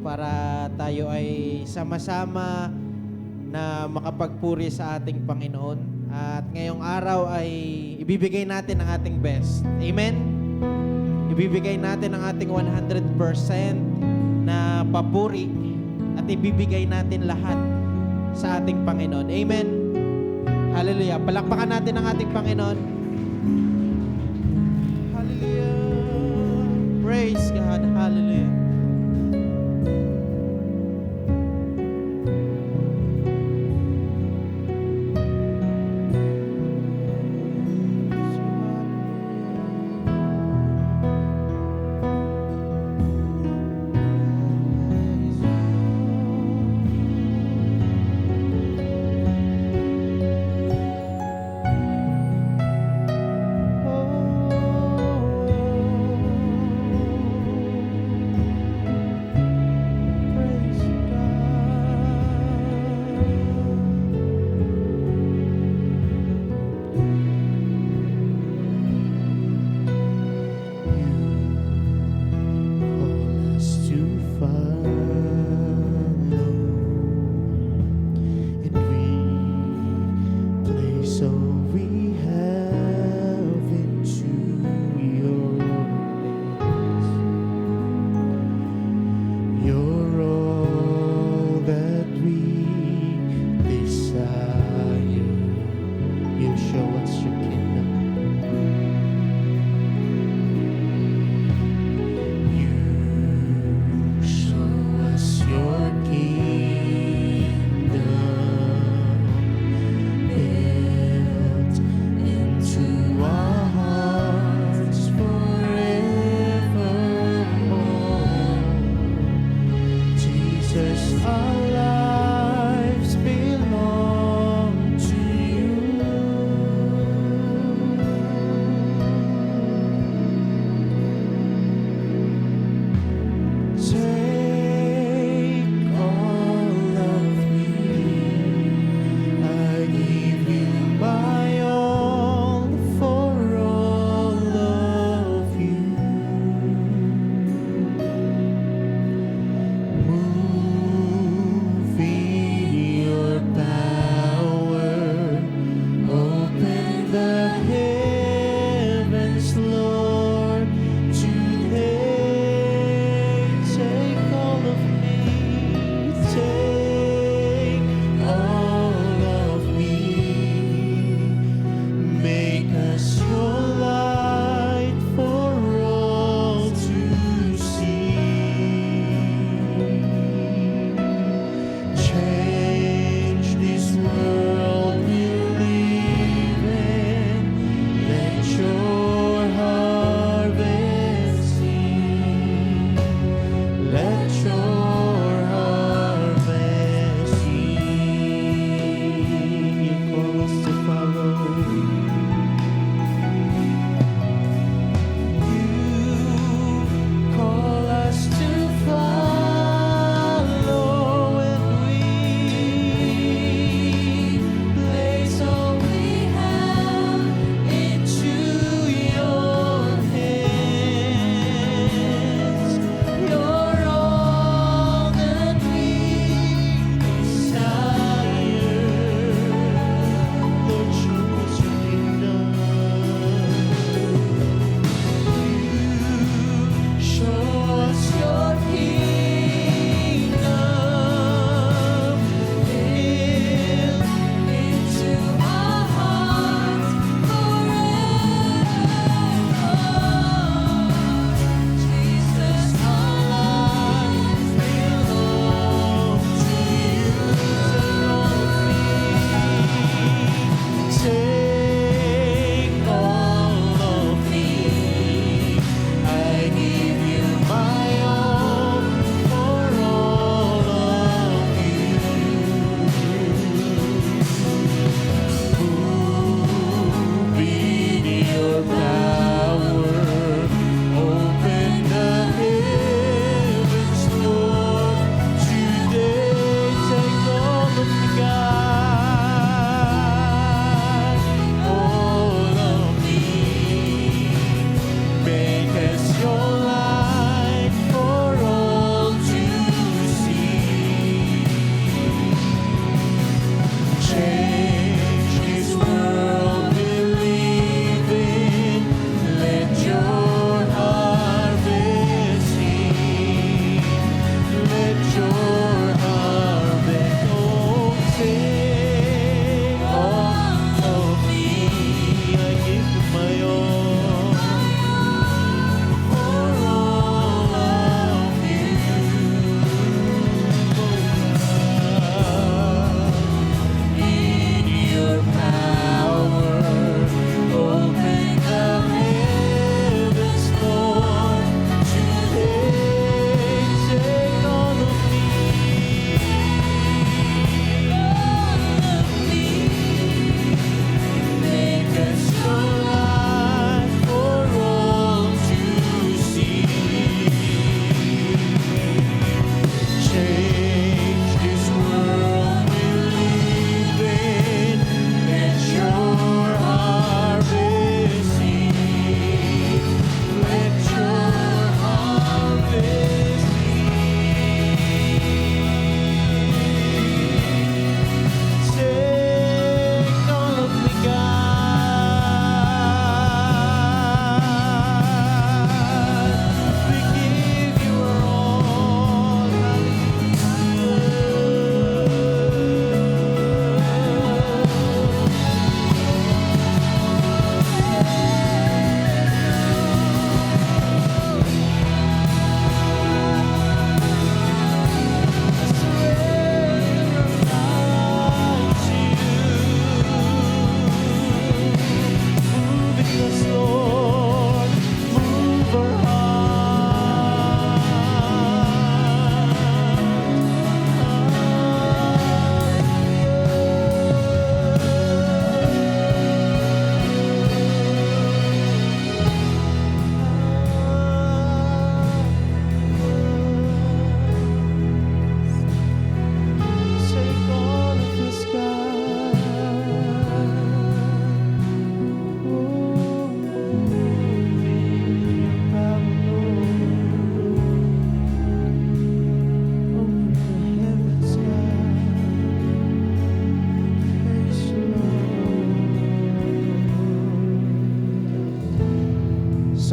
para tayo ay sama-sama na makapagpuri sa ating Panginoon. At ngayong araw ay ibibigay natin ang ating best. Amen? Ibibigay natin ang ating 100% na papuri at ibibigay natin lahat sa ating Panginoon. Amen? Hallelujah. Palakpakan natin ang ating Panginoon. Hallelujah. Praise God. Hallelujah.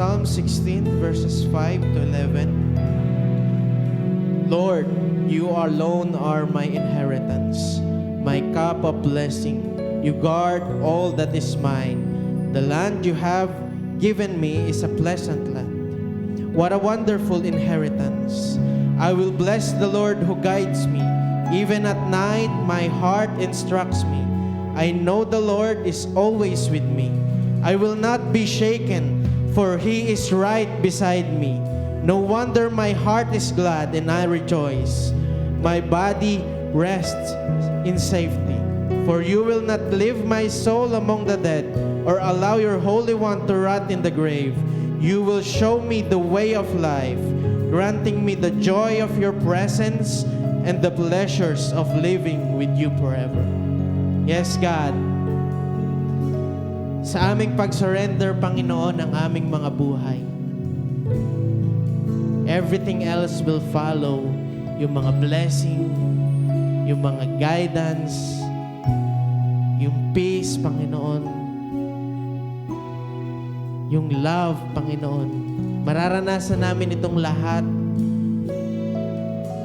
Psalm 16 verses 5 to 11. Lord, you alone are my inheritance, my cup of blessing. You guard all that is mine. The land you have given me is a pleasant land. What a wonderful inheritance. I will bless the Lord who guides me. Even at night, my heart instructs me. I know the Lord is always with me. I will not be shaken, for He is right beside me. No wonder my heart is glad and I rejoice. My body rests in safety. For you will not leave my soul among the dead, or allow your Holy One to rot in the grave. You will show me the way of life, granting me the joy of your presence and the pleasures of living with you forever. Yes, God. Sa aming pag-surrender, Panginoon, ang aming mga buhay. Everything else will follow. Yung mga blessing, yung mga guidance, yung peace, Panginoon, yung love, Panginoon. Mararanasan namin itong lahat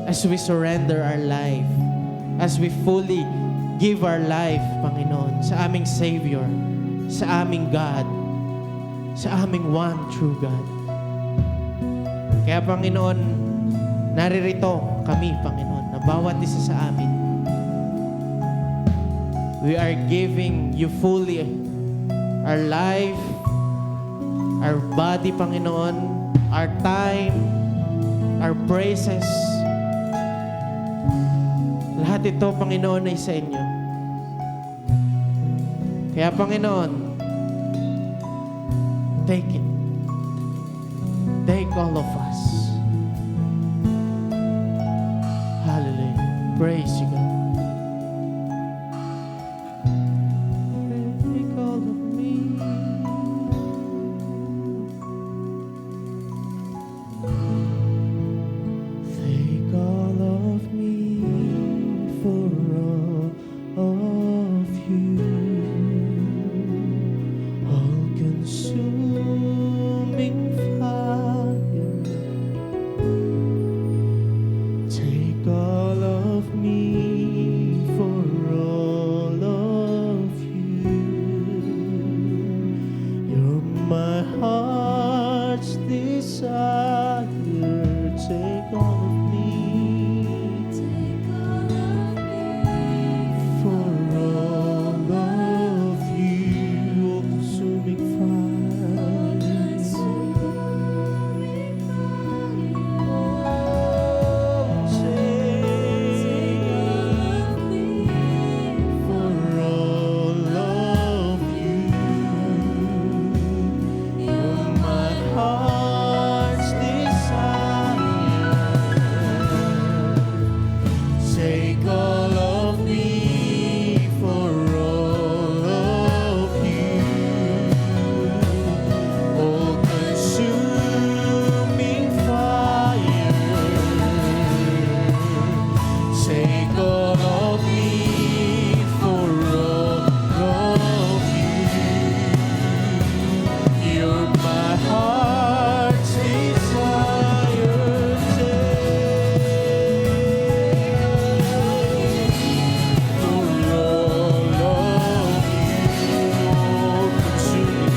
as we surrender our life, as we fully give our life, Panginoon, sa aming Savior, sa aming God, sa aming one true God. Kaya, Panginoon, naririto kami, Panginoon, na bawat isa sa amin. We are giving you fully our life, our body, Panginoon, our time, our praises. Lahat ito, Panginoon, ay sa inyo. Kaya, Panginoon, take it. Take all of us. Hallelujah. Praise you, God. Take all of me. Take all of me for all of you. All-consuming fire. Take all of me for all of you. You're my heart's desire. Take all of me. Take all of me For all of you, all-consuming fire. consuming fire. Take Take all of me for all of you. You're my heart's desire. Take all of me for all of you. All-consuming fire. Take all of me for all of you. You're my heart's desire. Take for all of you, all-consuming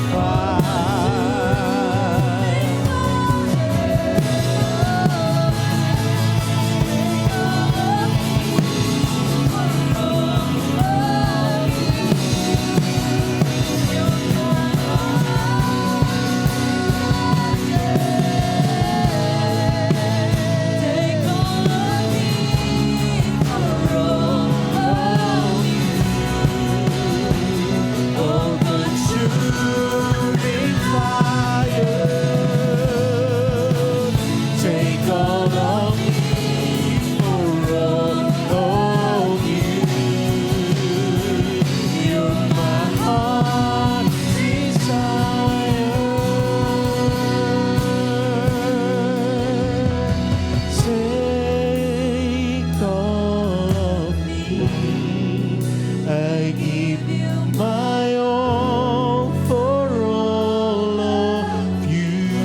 Take all of me for all of you. all-consuming fire. Take all of me for all of you. You're my heart's desire. Take all of me. I give you my all for all of you.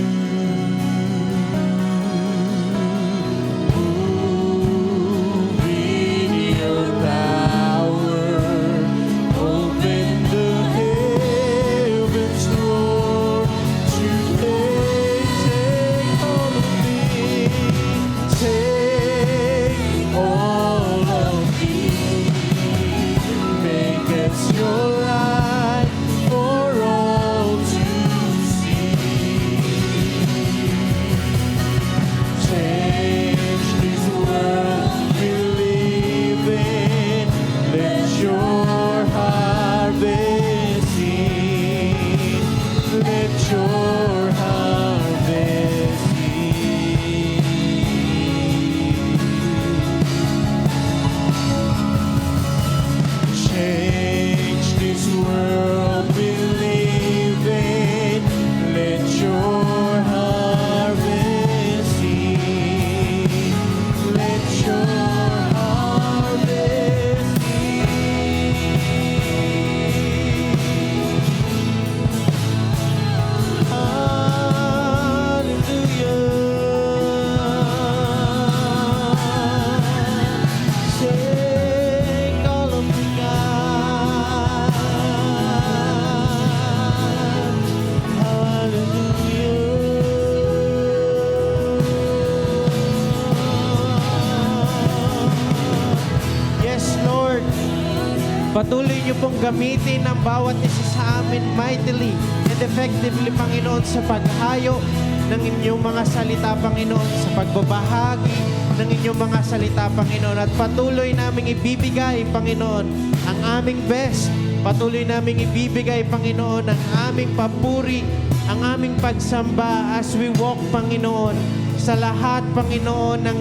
niyo pong gamitin ang bawat isa sa amin mightily and effectively, Panginoon, sa paghayo ng inyong mga salita, Panginoon, sa pagbabahagi ng inyong mga salita, Panginoon. At patuloy naming ibibigay, Panginoon, ang aming best. Patuloy naming ibibigay, Panginoon, ang aming papuri, ang aming pagsamba as we walk, Panginoon, sa lahat, Panginoon, ng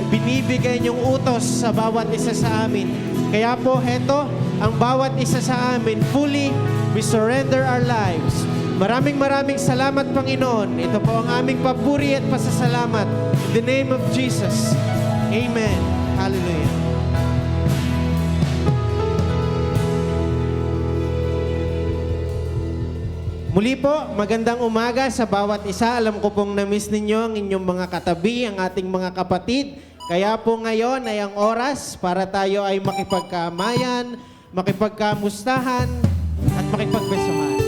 binibigay niyong utos sa bawat isa sa amin. Kaya po, heto, ang bawat isa sa amin, fully, we surrender our lives. Maraming salamat, Panginoon. Ito po ang aming papuri at pasasalamat. In the name of Jesus. Amen. Hallelujah. Muli po, magandang umaga sa bawat isa. Alam ko pong na-miss ninyo ang inyong mga katabi, ang ating mga kapatid. Kaya po ngayon ay ang oras para tayo ay makipagkamayan, makipagkamustahan, at makipagbesuhan.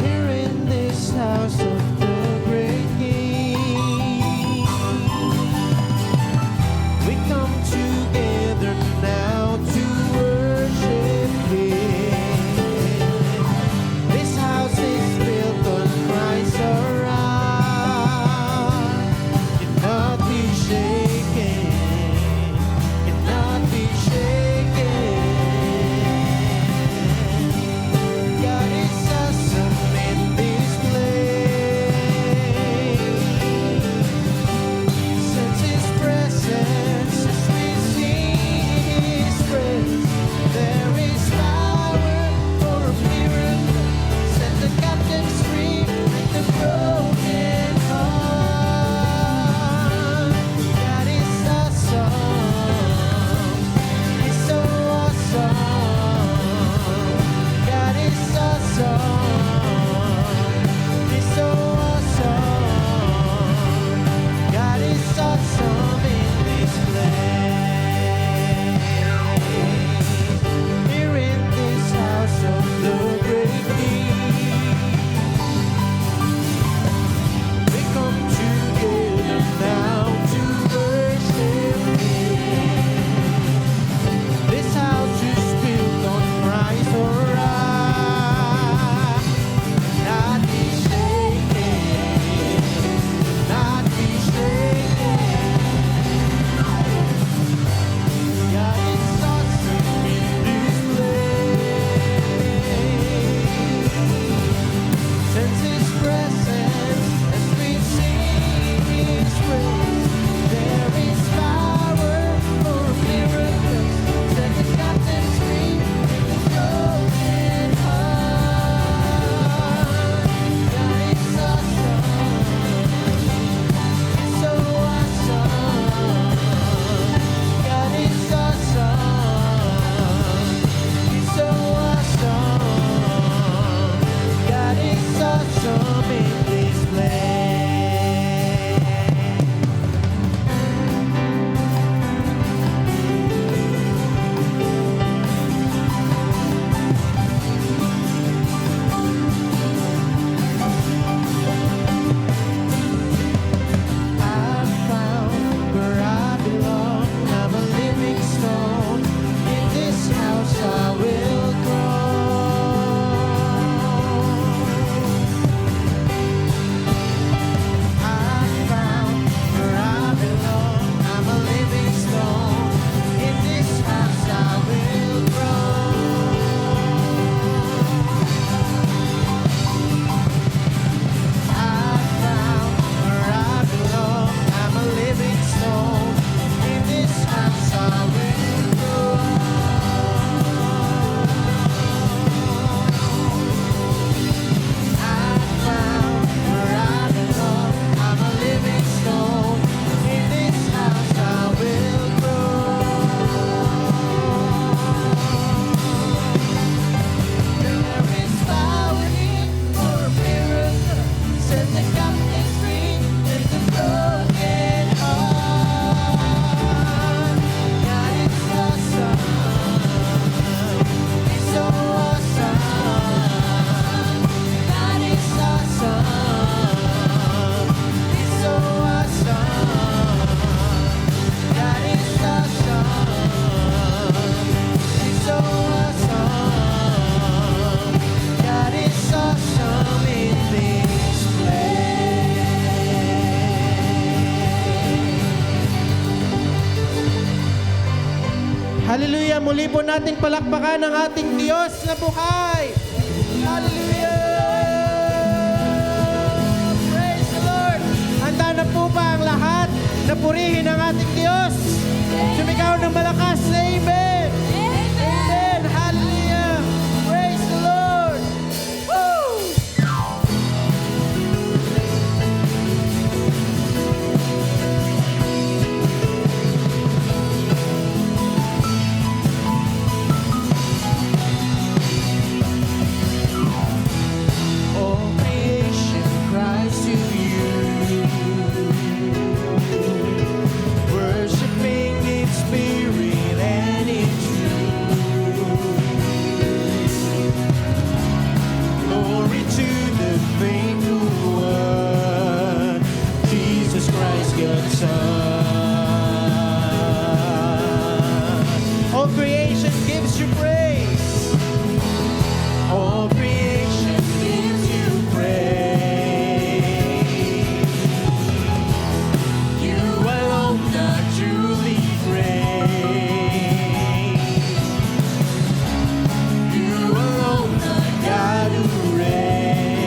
Here in this house of the great King, we come together now to worship Him. This house is built on Christ our rock. Cannot be shaken, cannot be shaken. God is awesome in this place. Sense His presence as we sing His praise. There is power for a miracle. Set the captives free, break the broken heart. God is awesome. He's so awesome. God is awesome. He's so awesome. God is awesome in this place. Here in this house of the great King, we come together now to worship Him. This house is built on Christ our rock. Not be shaken, not be shaken. God is awesome in this place. Sense His presence as we sing His praise. There is power for miracles. Set the captives free, break the broken heart. God is awesome. He's so awesome. God is awesome. He's so awesome. God is awesome in this place. I found where I belong. I'm a living stone. In this house I will grow. Muli po nating palakpakan ang ating Diyos na buhay. Hallelujah! Praise the Lord! Handa na po ba ang lahat na purihin ang ating Diyos? Sumigaw ng malakas na Amen! Amen! Hallelujah! Praise the Lord! Woo! All creation cries to you, worshiping in spirit and in truth. Glory to the faithful one, Jesus Christ, God's Son. All creation gives you praise. All creation gives you praise. You alone are truly great. You alone are God who reigns.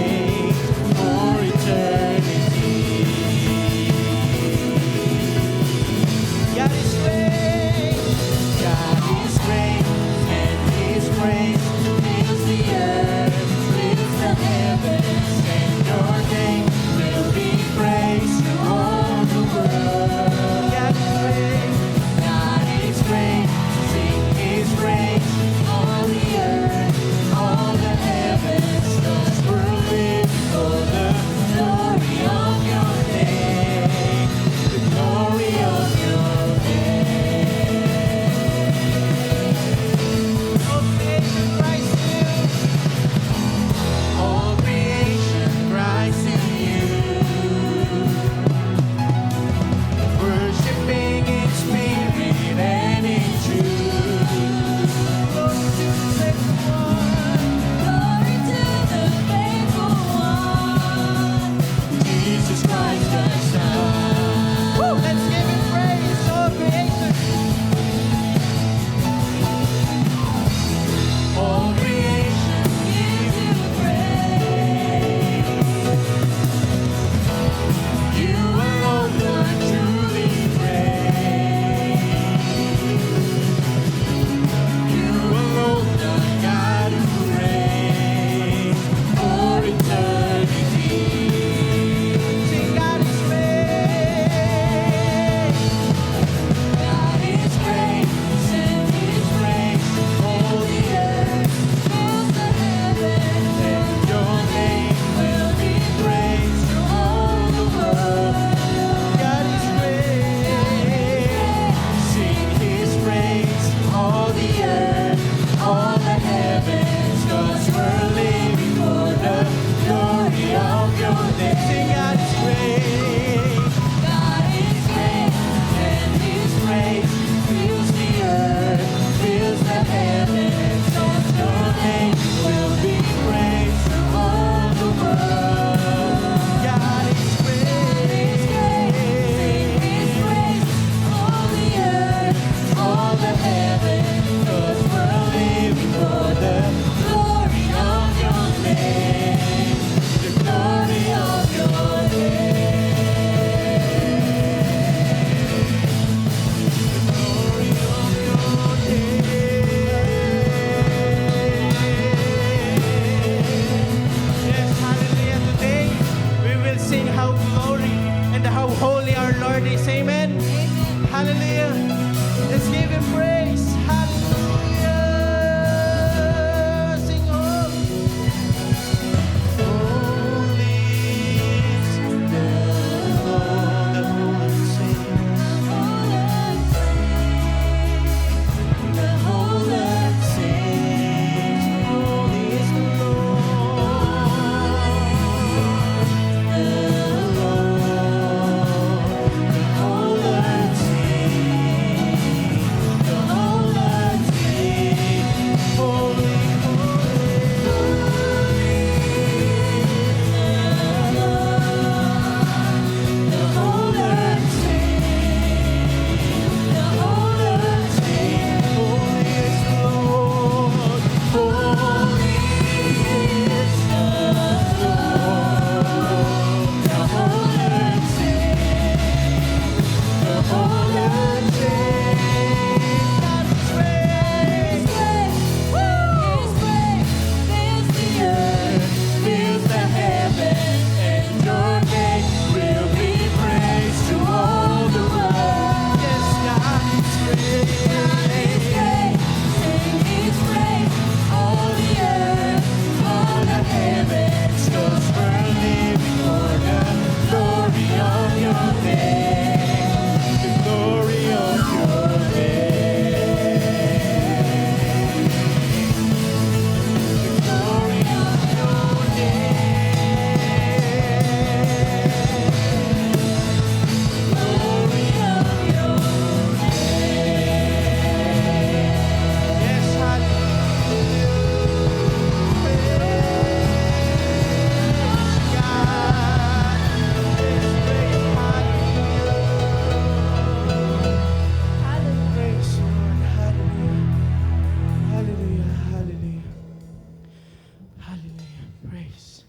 praise.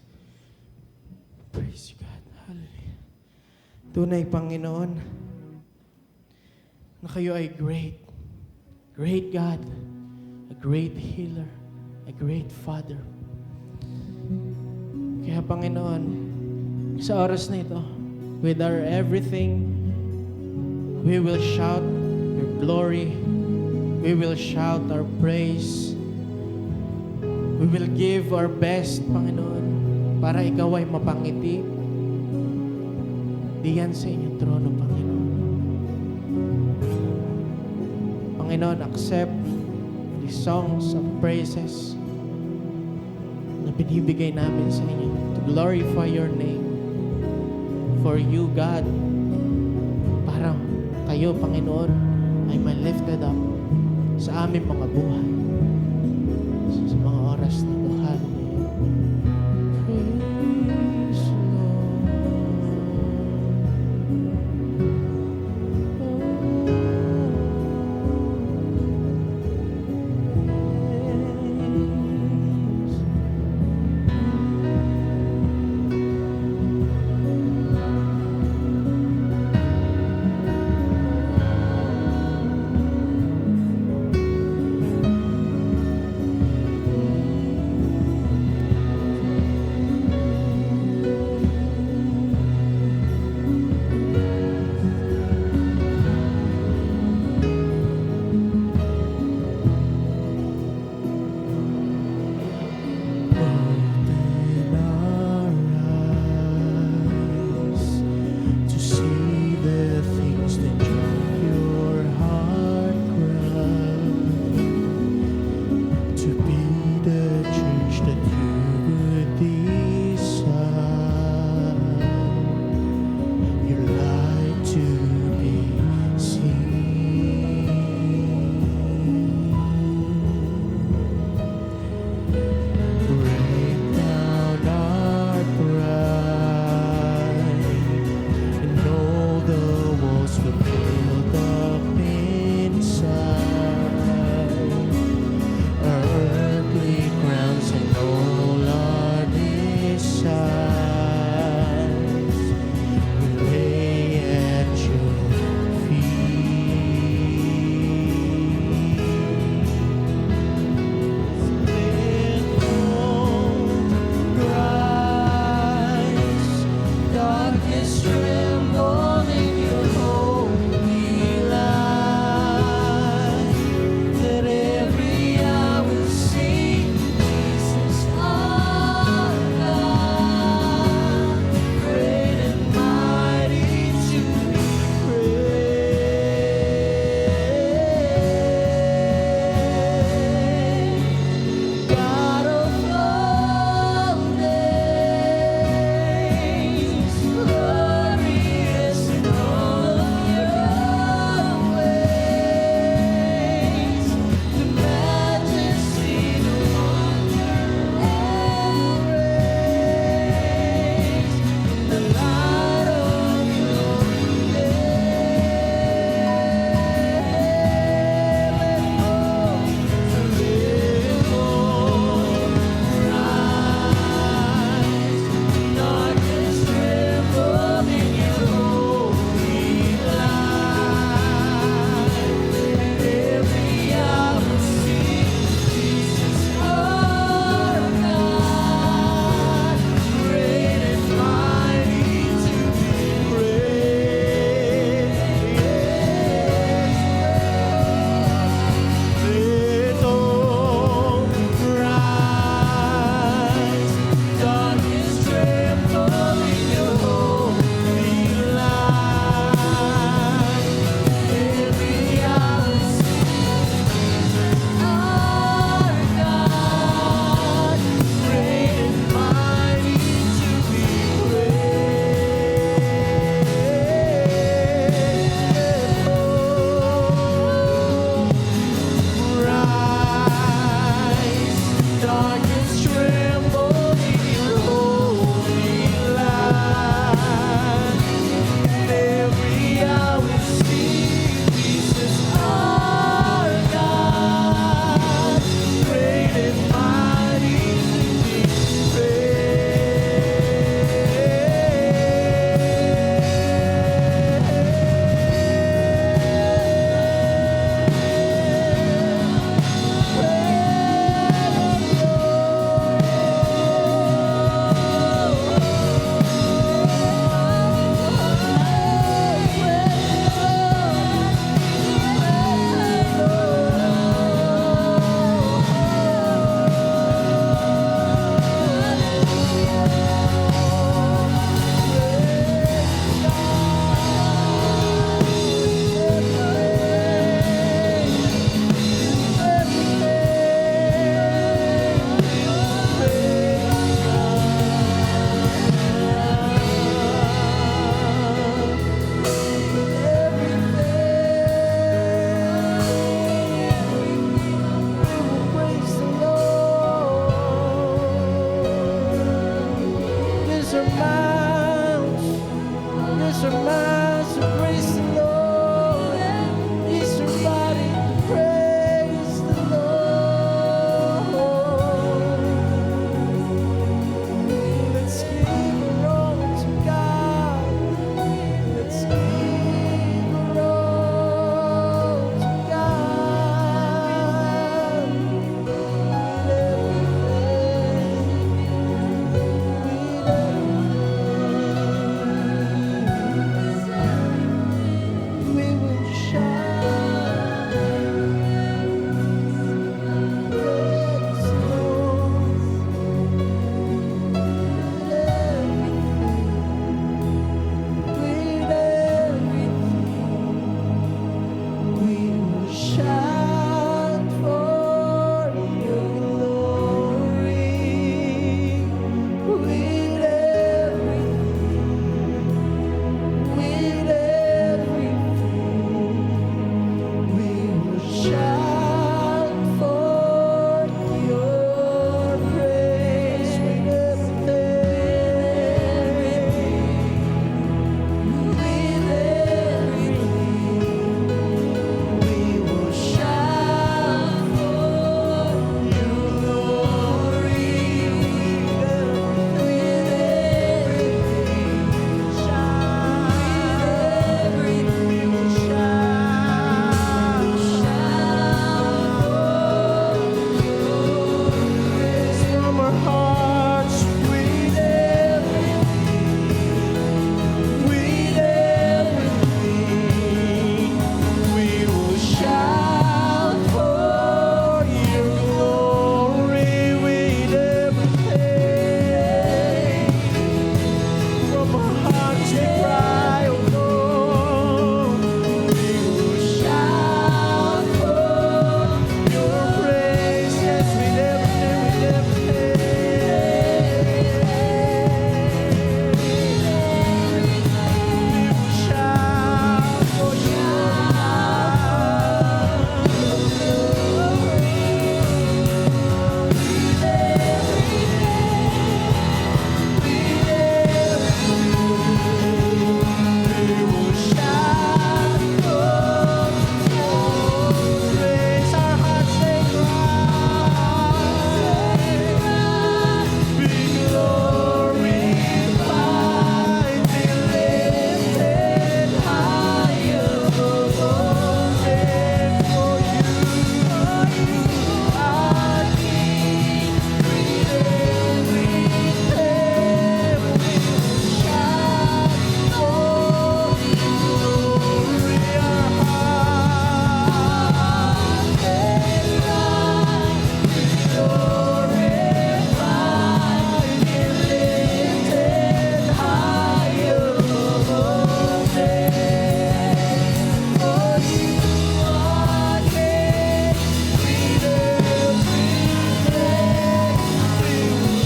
Praise you, God. Hallelujah. Tunay, Panginoon, na kayo ay great. Great God. A great healer. A great Father. Kaya, Panginoon, sa oras na ito, with our everything, we will shout your glory. We will shout our praise. We will give our best, Panginoon, para ikaw ay mapangiti. Diyan sa inyong trono, Panginoon. Panginoon, accept the songs of praises na binibigay namin sa inyo to glorify your name. For you, God, para kayo, Panginoon, ay ma-lifted up sa aming mga buhay. Sa mga oras na ito, hallelujah. Praise Yes, our mouths. Yes, our mouths to praise the Lord. Yes, our body to praise the Lord. Let's give our all to God. Let's give our all to God. We will shine. Praise the Lord. With everything, we will shine for your glory. With everything, we will shine for your praise. With everything, we will shine for your glory. With everything, shine. We will shine. Praise from our hearts. With everything, we will shout for your glory. With everything, from our hearts we cry, oh Lord. We will shout for your praise. Yes, with everything, we will shout for we will shout for praise. Our hearts they cry. Be glorified, be lifted higher above all names. For you are King. With everything, we will shout for glory. Our hearts they cry. Glorified, be lifted higher above all names. For you are King. With everything, we will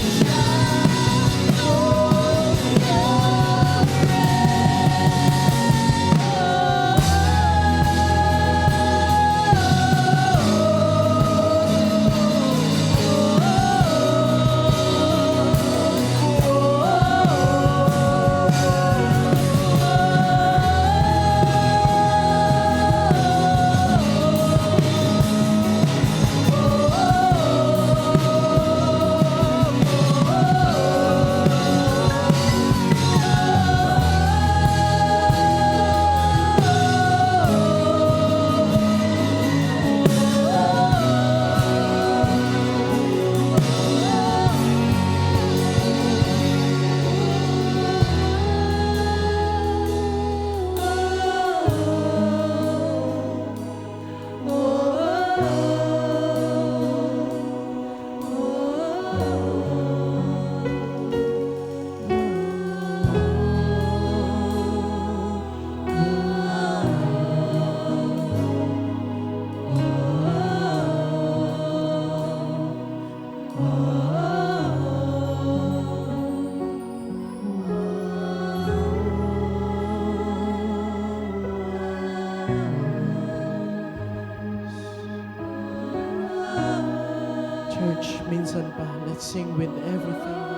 Church, minsan pa, let's sing with everything.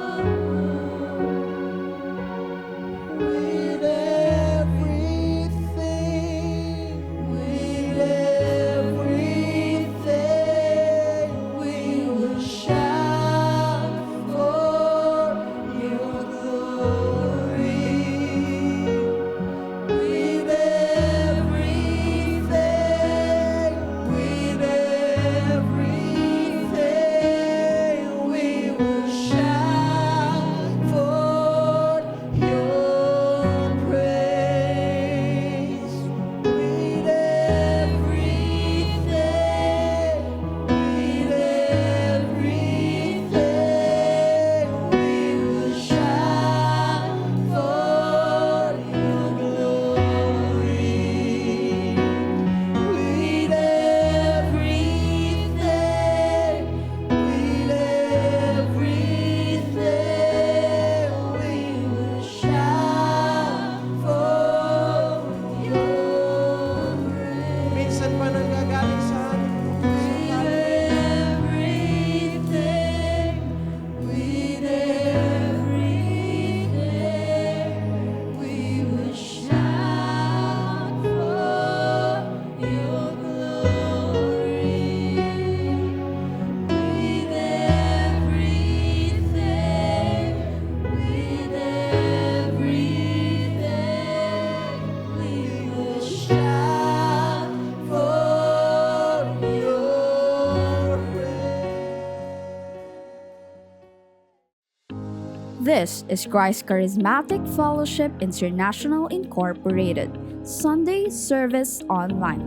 This is Christ Charismatic Fellowship International Incorporated, Sunday Service Online.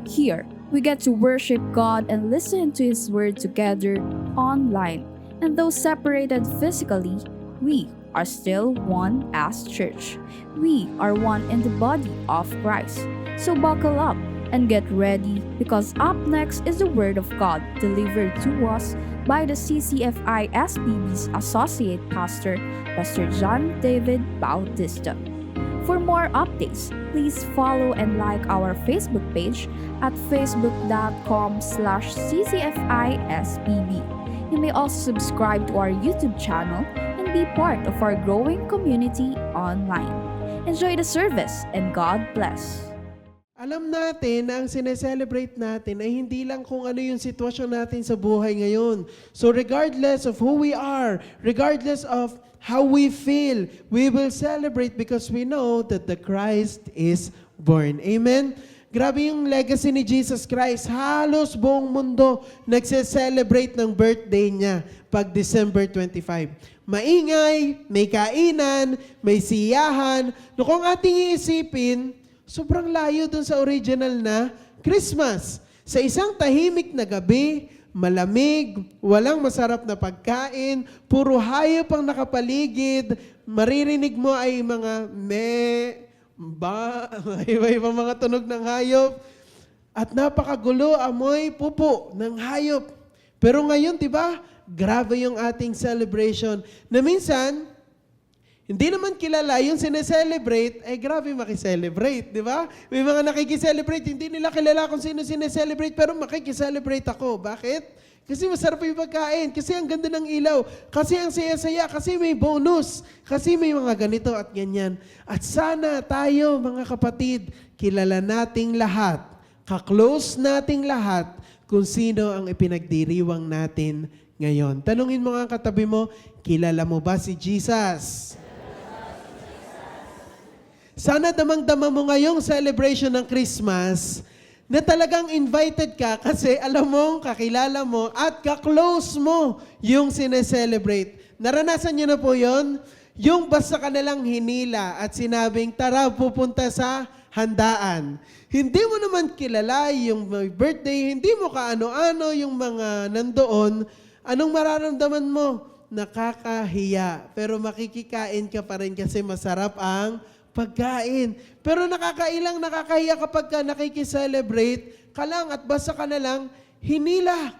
Here, we get to worship God and listen to His Word together online. And though separated physically, we are still one as church. We are one in the body of Christ. So buckle up and get ready, because up next is the Word of God delivered to us by the CCFI SPB's Associate Pastor, Pastor John David Bautista. For more updates, please follow and like our Facebook page at facebook.com/ccfispb. You may also subscribe to our YouTube channel and be part of our growing community online. Enjoy the service and God bless. Alam natin na ang sineselebrate natin ay hindi lang kung ano yung sitwasyon natin sa buhay ngayon. So regardless of who we are, regardless of how we feel, we will celebrate because we know that the Christ is born. Amen? Grabe yung legacy ni Jesus Christ. Halos buong mundo nagse-celebrate ng birthday niya pag December 25. Maingay, may kainan, may siyahan. No, kung ating iisipin, sobrang layo dun sa original na Christmas. Sa isang tahimik na gabi, malamig, walang masarap na pagkain, puro hayop ang nakapaligid, maririnig mo ay mga iba-ibang mga tunog ng hayop, at napakagulo, amoy, pupo ng hayop. Pero ngayon, di ba, grabe yung ating celebration na minsan, hindi naman kilala yung sineselebrate, ay grabe makiselebrate, di ba? May mga nakikiselebrate, hindi nila kilala kung sino sineselebrate, pero makikiselebrate ako. Bakit? Kasi masarap yung pagkain, kasi ang ganda ng ilaw, kasi ang saya-saya, kasi may bonus, kasi may mga ganito at ganyan. At sana tayo, mga kapatid, kilala nating lahat, kaklose nating lahat, kung sino ang ipinagdiriwang natin ngayon. Tanungin mo nga ang katabi mo, kilala mo ba si Jesus? Sana damang-dama mo ngayong celebration ng Christmas na talagang invited ka kasi alam mo, kakilala mo at kaklose mo yung sineselebrate. Naranasan niyo na po yon? Yung basta ka nalang hinila at sinabing, tara, pupunta sa handaan. Hindi mo naman kilala yung birthday, hindi mo kaano-ano yung mga nandoon. Anong mararamdaman mo? Nakakahiya. Pero makikikain ka pa rin kasi masarap ang pagkain. Pero nakakahiya kapag ka nakikiselebrate ka lang at basta ka na lang hinila.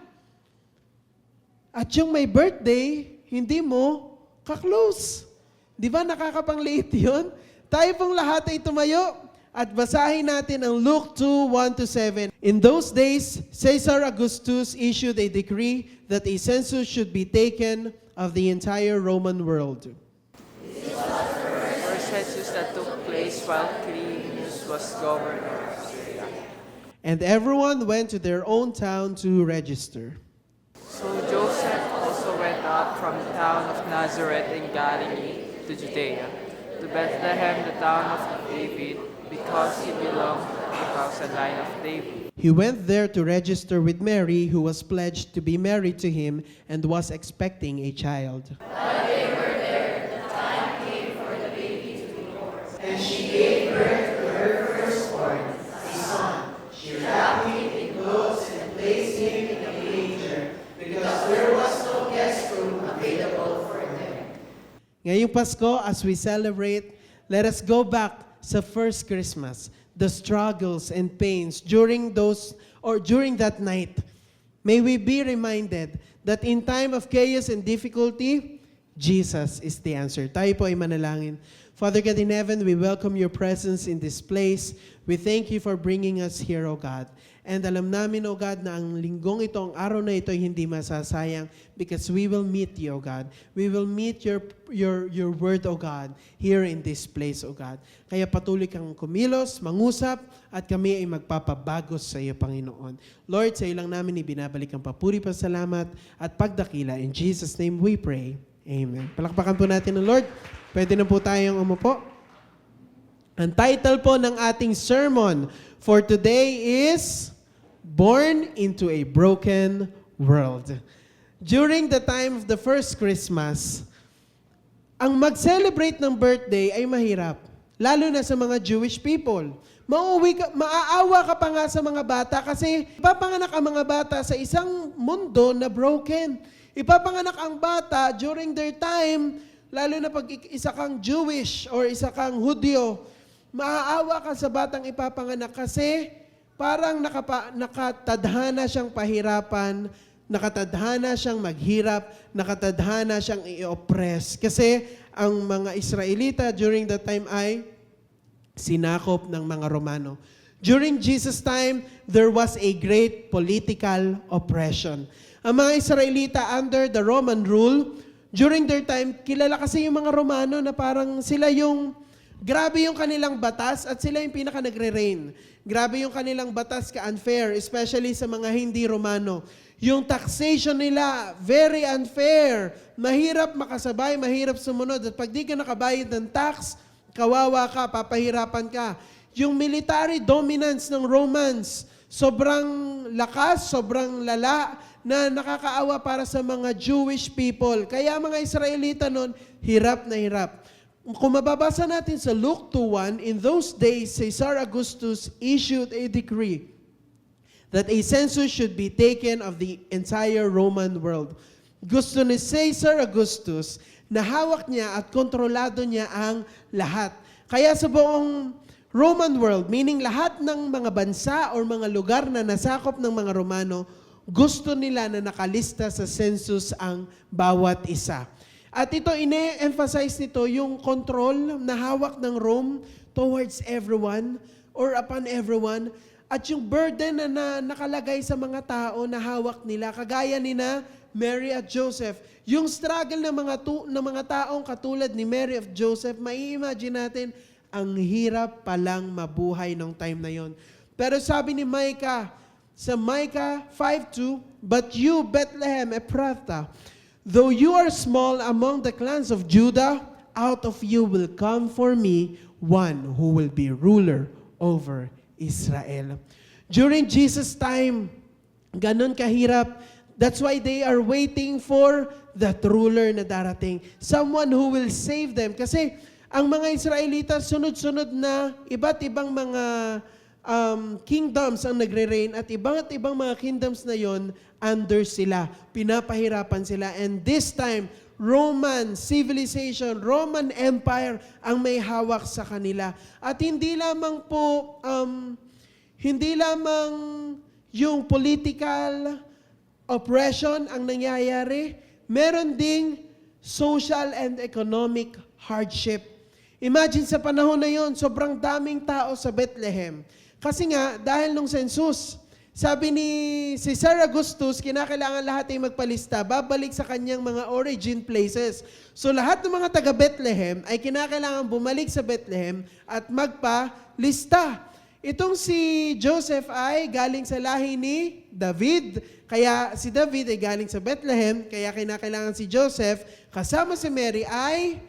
At yung may birthday, hindi mo kaklose. Di ba nakakapangliit yun? Tayo pong lahat ay tumayo at basahin natin ang Luke 2:1-7. In those days, Caesar Augustus issued a decree that a census should be taken of the entire Roman world. Census that took place while Quirinius was governor of Syria. And everyone went to their own town to register. So Joseph also went up from the town of Nazareth in Galilee to Judea, to Bethlehem, the town of David, because he belonged to the house and line of David. He went there to register with Mary, who was pledged to be married to him and was expecting a child. Ngayong Pasko, as we celebrate, let us go back sa first Christmas, the struggles and pains during that night. May we be reminded that in time of chaos and difficulty, Jesus is the answer. Tayo po ay manalangin. Father God in heaven, we welcome your presence in this place. We thank you for bringing us here, O God. And alam namin, O God, na ang linggong ito, ang araw na ito ay hindi masasayang because we will meet you, O God. We will meet your word, O God, here in this place, O God. Kaya patuloy kang kumilos, mangusap, at kami ay magpapabagos sa iyo, Panginoon. Lord, sa iyo lang namin ibinabalik ang papuri, pasalamat, at pagdakila. In Jesus' name we pray. Amen. Palakpakan po natin ng Lord. Pwede na po tayong umupo. Ang title po ng ating sermon for today is Born into a Broken World. During the time of the first Christmas, ang mag-celebrate ng birthday ay mahirap. Lalo na sa mga Jewish people. Maaawa ka pa nga sa mga bata kasi ipapanganak ang mga bata sa isang mundo na broken. Ipapanganak ang bata during their time, lalo na pag isa kang Jewish or isa kang Hudyo, maaawa ka sa batang ipapanganak kasi parang nakatadhana siyang pahirapan, nakatadhana siyang maghirap, nakatadhana siyang i-oppress. Kasi ang mga Israelita during that time ay sinakop ng mga Romano. During Jesus' time, there was a great political oppression. Ang mga Israelita under the Roman rule, during their time, kilala kasi yung mga Romano na parang sila yung, grabe yung kanilang batas at sila yung pinaka nagre-reign. Grabe yung kanilang batas ka-unfair, especially sa mga hindi Romano. Yung taxation nila, very unfair. Mahirap makasabay, mahirap sumunod. At pag di ka nakabayad ng tax, kawawa ka, papahirapan ka. Yung military dominance ng Romans, sobrang lakas, sobrang lala, na nakakaawa para sa mga Jewish people. Kaya mga Israelita noon, hirap na hirap. Kung mababasa natin sa Luke 2:1, in those days, Caesar Augustus issued a decree that a census should be taken of the entire Roman world. Gusto ni Caesar Augustus na hawak niya at kontrolado niya ang lahat. Kaya sa buong Roman world, meaning lahat ng mga bansa o mga lugar na nasakop ng mga Romano, gusto nila na nakalista sa census ang bawat isa. At ito, ine-emphasize nito yung control na hawak ng Rome towards everyone or upon everyone. At yung burden na nakalagay sa mga tao na hawak nila, kagaya ni na Mary at Joseph. Yung struggle ng mga taong katulad ni Mary at Joseph, mai-imagine natin, ang hirap palang mabuhay nung time na yon. Pero sabi ni Micah, sa Micah 5:2, "But you, Bethlehem Ephrathah, though you are small among the clans of Judah, out of you will come for me one who will be ruler over Israel." During Jesus' time, ganun kahirap. That's why they are waiting for that ruler na darating. Someone who will save them. Kasi ang mga Israelita, sunod-sunod na iba't ibang mga kingdoms ang nagre-reign at ibang mga kingdoms na yon under sila. Pinapahirapan sila. And this time, Roman civilization, Roman Empire ang may hawak sa kanila. At hindi lamang yung political oppression ang nangyayari, meron ding social and economic hardship. Imagine sa panahon na yon, sobrang daming tao sa Bethlehem. Kasi nga, dahil nung census, sabi ni Caesar Augustus, kinakailangan lahat ay magpalista, babalik sa kanyang mga origin places. So lahat ng mga taga Bethlehem ay kinakailangan bumalik sa Bethlehem at magpalista. Itong si Joseph ay galing sa lahi ni David. Kaya si David ay galing sa Bethlehem, kaya kinakailangan si Joseph kasama si Mary ay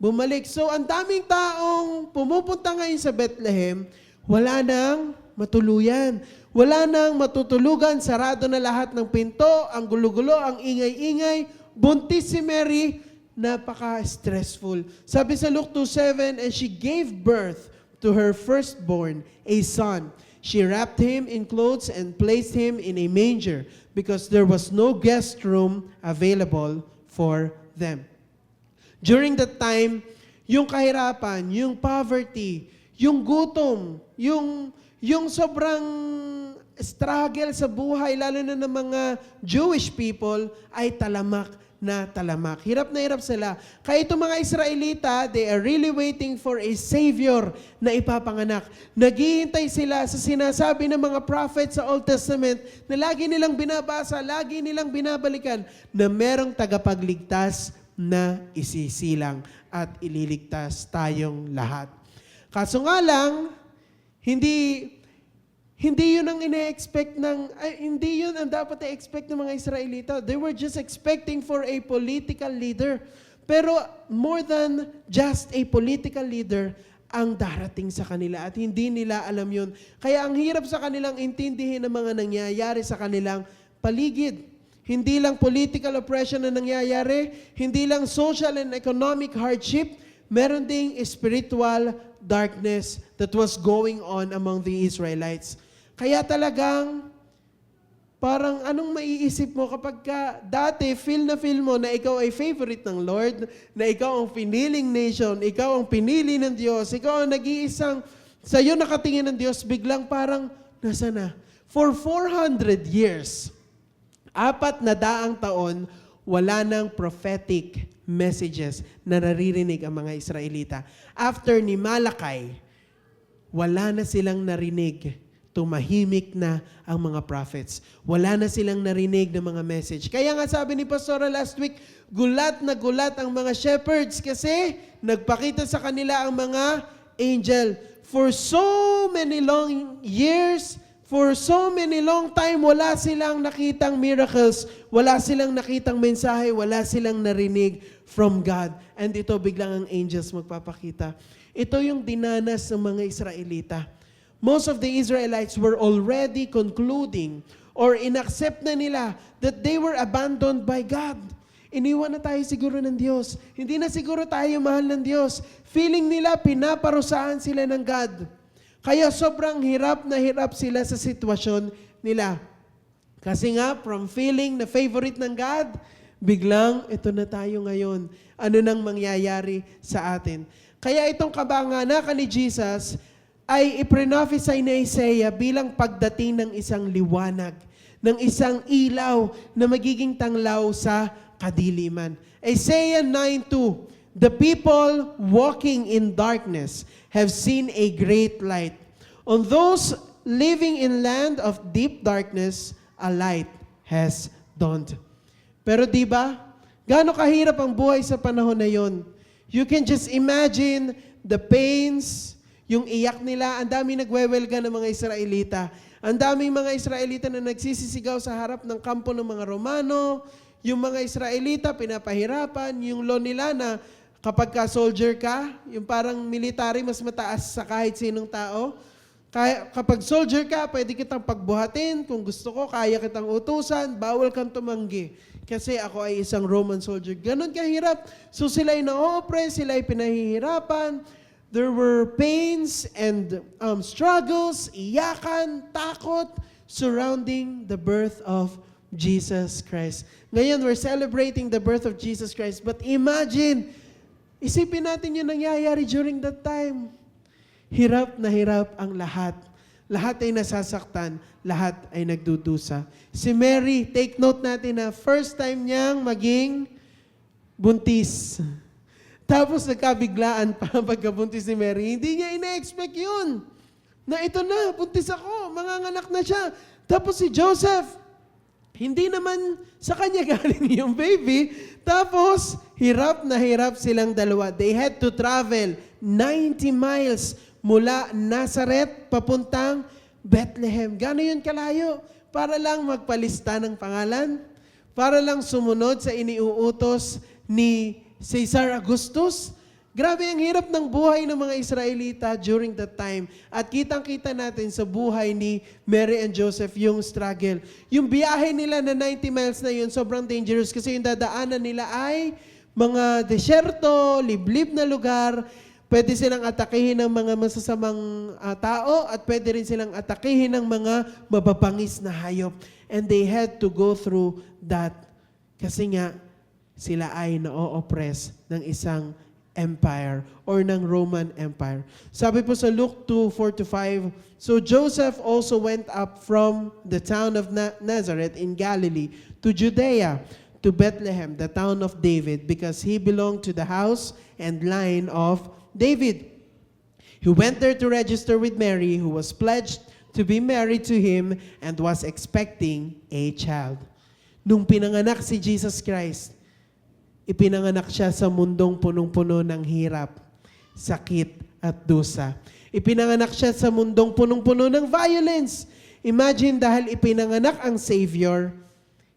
bumalik. So ang daming taong pumupunta ngayon sa Bethlehem, wala nang matuluyan. Wala nang matutulugan, sarado na lahat ng pinto, ang gulo-gulo, ang ingay-ingay. Buntis si Mary, napaka-stressful. Sabi sa Luke 2:7, "And she gave birth to her firstborn, a son. She wrapped him in clothes and placed him in a manger because there was no guest room available for them." During that time, yung kahirapan, yung poverty, yung gutom, yung sobrang struggle sa buhay, lalo na ng mga Jewish people, ay talamak na talamak. Hirap na hirap sila. Kaya itong mga Israelita, they are really waiting for a Savior na ipapanganak. Naghihintay sila sa sinasabi ng mga prophets sa Old Testament na lagi nilang binabasa, lagi nilang binabalikan na merong tagapagligtas na isisilang at ililigtas tayong lahat. Kaso nga lang, hindi yun ang ine-expect hindi yun ang dapat i-expect ng mga Israelita. They were just expecting for a political leader. Pero more than just a political leader, ang darating sa kanila at hindi nila alam yun. Kaya ang hirap sa kanilang intindihin ng mga nangyayari sa kanilang paligid. Hindi lang political oppression na nangyayari, hindi lang social and economic hardship, meron ding spiritual darkness that was going on among the Israelites. Kaya talagang, parang anong maiisip mo kapag dati feel mo na ikaw ay favorite ng Lord, na ikaw ang piniling nation, ikaw ang pinili ng Diyos, ikaw ang nag-iisang sa'yo nakatingin ng Diyos, biglang parang nasa na. For 400 years, 400 taon, wala nang prophetic messages na naririnig ang mga Israelita. After ni Malakay, wala na silang narinig. Tumahimik na ang mga prophets. Wala na silang narinig ng mga message. Kaya nga sabi ni Pastora last week, gulat na gulat ang mga shepherds kasi nagpakita sa kanila ang mga angel. For so many long years, for so many long time, wala silang nakitang miracles, wala silang nakitang mensahe, wala silang narinig from God. And ito biglang ang angels magpapakita. Ito yung dinanas ng mga Israelita. Most of the Israelites were already concluding or inaccept na nila that they were abandoned by God. Iniwan na tayo siguro ng Diyos. Hindi na siguro tayo mahal ng Diyos. Feeling nila pinaparusahan sila ng God. Kaya sobrang hirap na hirap sila sa sitwasyon nila. Kasi nga, from feeling na favorite ng God, biglang ito na tayo ngayon. Ano nang mangyayari sa atin? Kaya itong kabanganakan ni Jesus ay iprophesy ni Isaiah bilang pagdating ng isang liwanag, ng isang ilaw na magiging tanglaw sa kadiliman. Isaiah 9:2, the people walking in darkness have seen a great light. On those living in land of deep darkness, a light has dawned. Pero di ba, gaano kahirap ang buhay sa panahon na yon? You can just imagine the pains, yung iyak nila, ang daming nagwewelga ng mga Israelita. Ang daming mga Israelita na nagsisisigaw sa harap ng kampo ng mga Romano. Yung mga Israelita, pinapahirapan. Yung law nila na kapag ka-soldier ka, yung parang military, mas mataas sa kahit sinong tao. Kapag soldier ka, pwede kitang pagbuhatin. Kung gusto ko, kaya kitang utusan. Bawal kang tumanggi. Kasi ako ay isang Roman soldier. Ganon kahirap. So sila ay na-oppress, sila ay pinahihirapan. There were pains and struggles, iyakan, takot surrounding the birth of Jesus Christ. Ngayon, we're celebrating the birth of Jesus Christ. But imagine, isipin natin yung nangyayari during that time. Hirap na hirap ang lahat. Lahat ay nasasaktan, lahat ay nagdudusa. Si Mary, take note natin na first time niyang maging buntis. Tapos nagkabiglaan pa pagkabuntis ni Mary. Hindi niya ina-expect yun. Na ito na, buntis ako, manganganak na siya. Tapos si Joseph, hindi naman sa kanya galing yung baby. Tapos, hirap na hirap silang dalawa. They had to travel 90 miles mula Nazareth papuntang Bethlehem. Gano'n yun kalayo? Para lang magpalista ng pangalan? Para lang sumunod sa iniuutos ni Caesar Augustus? Grabe ang hirap ng buhay ng mga Israelita during that time. At kitang-kita natin sa buhay ni Mary and Joseph yung struggle. Yung biyahe nila na 90 miles na yun, sobrang dangerous kasi yung dadaanan nila ay mga desyerto, liblib na lugar. Pwede silang atakihin ng mga masasamang tao at pwede rin silang atakihin ng mga mababangis na hayop. And they had to go through that kasi nga, sila ay na-oppress ng isang empire or ng Roman Empire. Sabi po sa Luke 2:4-5, so Joseph also went up from the town of Nazareth in Galilee to Judea, to Bethlehem, the town of David, because he belonged to the house and line of David. He went there to register with Mary, who was pledged to be married to him and was expecting a child. Nung pinanganak si Jesus Christ, ipinanganak siya sa mundong punong-puno ng hirap, sakit at dusa. Ipinanganak siya sa mundong punong-puno ng violence. Imagine dahil ipinanganak ang Savior,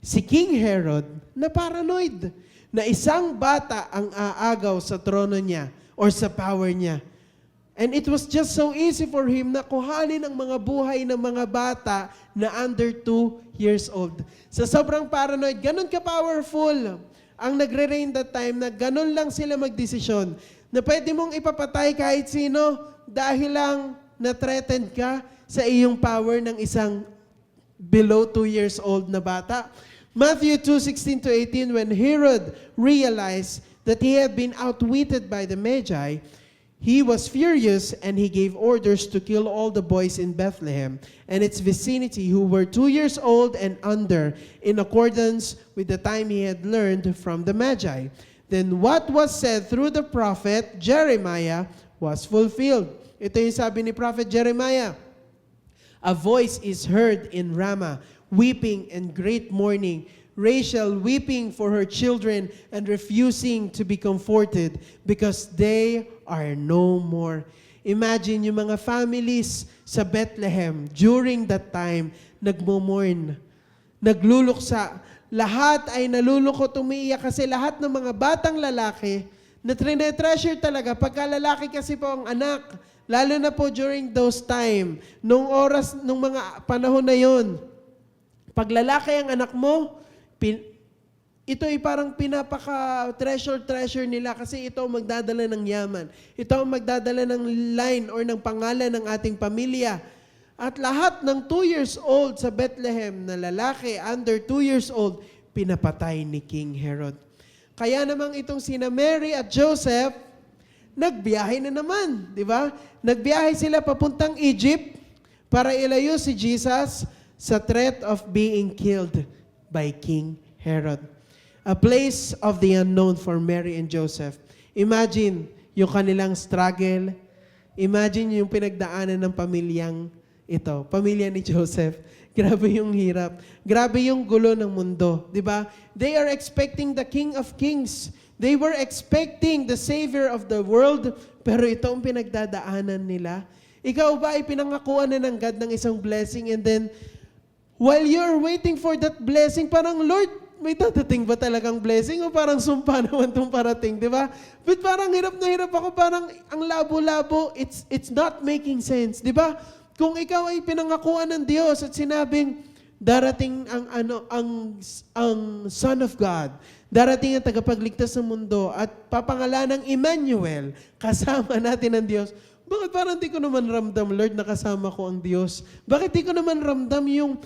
si King Herod na paranoid, na isang bata ang aagaw sa trono niya or sa power niya. And it was just so easy for him na kuhanin ang mga buhay ng mga bata na under 2 years old. Sa sobrang paranoid, ganun ka-powerful ang nagre-reign that time na ganun lang sila magdesisyon. Na pwede mong ipapatay kahit sino dahil lang na-threatened ka sa iyong power ng isang below 2 years old na bata. Matthew 2:16-18, when Herod realized that he had been outwitted by the Magi, he was furious and he gave orders to kill all the boys in Bethlehem and its vicinity who were 2 years old and under, in accordance with the time he had learned from the Magi. Then what was said through the prophet Jeremiah was fulfilled. Ito yung sabi ni Prophet Jeremiah. A voice is heard in Ramah, weeping and great mourning, Rachel weeping for her children and refusing to be comforted because they are no more. Imagine yung mga families sa Bethlehem during that time, nagmumurn, nagluluksa. Lahat ay nalulukot, umiiyak kasi lahat ng mga batang lalaki na treasure talaga. Pagka lalaki kasi po ang anak, lalo na po during those time, nung oras, nung mga panahon na yon, pag lalaki ang anak mo, ito ay parang pinapaka-treasure nila kasi ito ang magdadala ng yaman. Ito ang magdadala ng line or ng pangalan ng ating pamilya. At lahat ng 2 years old sa Bethlehem na lalaki under 2 years old, pinapatay ni King Herod. Kaya namang itong sina Mary at Joseph, nagbiyahe na naman, di ba? Nagbiyahe sila papuntang Egypt para ilayo si Jesus sa threat of being killed by King Herod. A place of the unknown for Mary and Joseph. Imagine yung kanilang struggle. Imagine yung pinagdaanan ng pamilyang ito, pamilya ni Joseph. Grabe yung hirap. Grabe yung gulo ng mundo, di ba? They are expecting the King of Kings. They were expecting the Savior of the world, pero ito ang pinagdadaanan nila. Ikaw ba ay pinangakuan na ng God ng isang blessing and then while you're waiting for that blessing, parang, Lord, may dadating ba talagang blessing? O parang sumpa naman itong parating, di ba? But parang hirap na hirap ako, parang ang labo-labo, it's not making sense, di ba? Kung ikaw ay pinangakuan ng Diyos at sinabing, darating ang Son of God, darating ang tagapagligtas ng mundo, at papangalan ng Emmanuel, kasama natin ang Diyos, bakit parang di ko naman ramdam, Lord, na kasama ko ang Diyos? Bakit di ko naman ramdam yung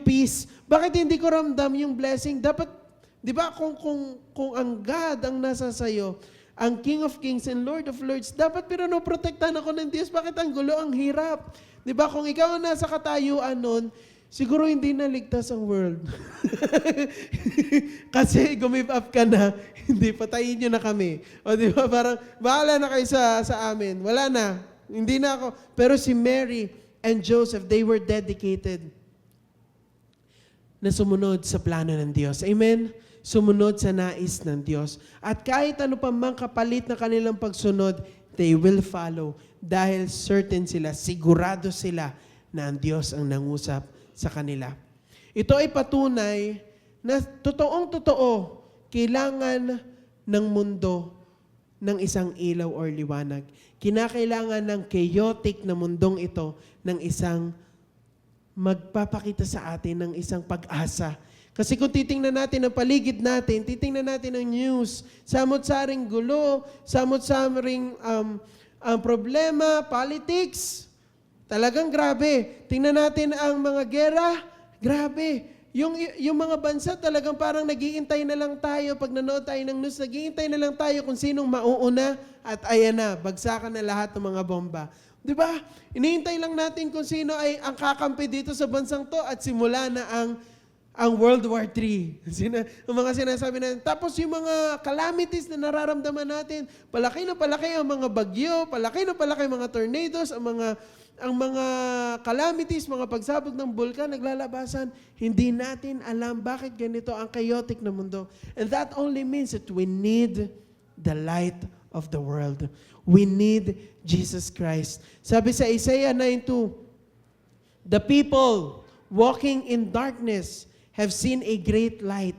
peace? Bakit hindi ko ramdam yung blessing? Dapat, di ba, kung ang God ang nasa sayo, ang King of Kings and Lord of Lords, dapat protektahan ako ng Diyos. Bakit ang gulo, ang hirap? Di ba, kung ikaw ang nasa katayuan nun, siguro hindi naligtas ang world. Kasi gumive up ka na, hindi, patayin nyo na kami. O di ba, parang, bahala na kayo sa amin. Wala na, hindi na ako. Pero si Mary and Joseph, they were dedicated na sumunod sa plano ng Diyos. Amen? Sumunod sa nais ng Diyos. At kahit ano pa mang kapalit na kanilang pagsunod, they will follow. Dahil certain sila, sigurado sila na ang Diyos ang nangusap sa kanila. Ito ay patunay na totoong-totoo, kailangan ng mundo ng isang ilaw or liwanag. Kinakailangan ng chaotic na mundong ito ng isang magpapakita sa atin ng isang pag-asa. Kasi kung titingnan natin ang paligid natin, titingnan natin ang news, samot-saring gulo, samot-saring problema, politics, talagang grabe. Tingnan natin ang mga gera, grabe. Yung mga bansa talagang parang naghihintay na lang tayo. Pag nanood tayo ng news, naghihintay na lang tayo kung sinong mauuna at ayan na, bagsakan na lahat ng mga bomba. Di ba? Inihintay lang natin kung sino ay ang kakampi dito sa bansang to at simula na ang World War III. Ang mga sinasabi natin. Tapos yung mga calamities na nararamdaman natin, palaki na palaki ang mga bagyo, palaki na palaki ang mga tornadoes, ang mga calamities, mga pagsabog ng bulkan, naglalabasan, hindi natin alam bakit ganito ang chaotic na mundo. And that only means that we need the light of the world. We need Jesus Christ. Sabi sa Isaiah 9:2, the people walking in darkness have seen a great light.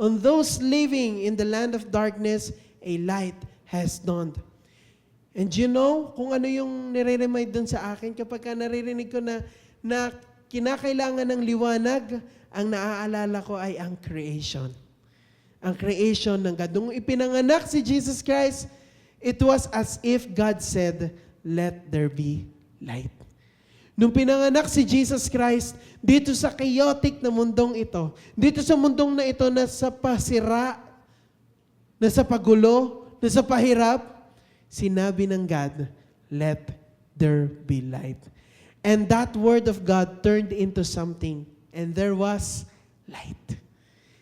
On those living in the land of darkness, a light has dawned. And you know, kung ano yung nire-remind dun sa akin, kapag ka naririnig ko na kinakailangan ng liwanag, ang naaalala ko ay ang creation. Ang creation ng God. Nung ipinanganak si Jesus Christ, it was as if God said, "Let there be light." Nung pinanganak si Jesus Christ, dito sa chaotic na mundong ito, dito sa mundong na ito na sa pasira, na sa pagulo, na sa pahirap, sinabi ng God, "Let there be light." And that word of God turned into something, and there was light.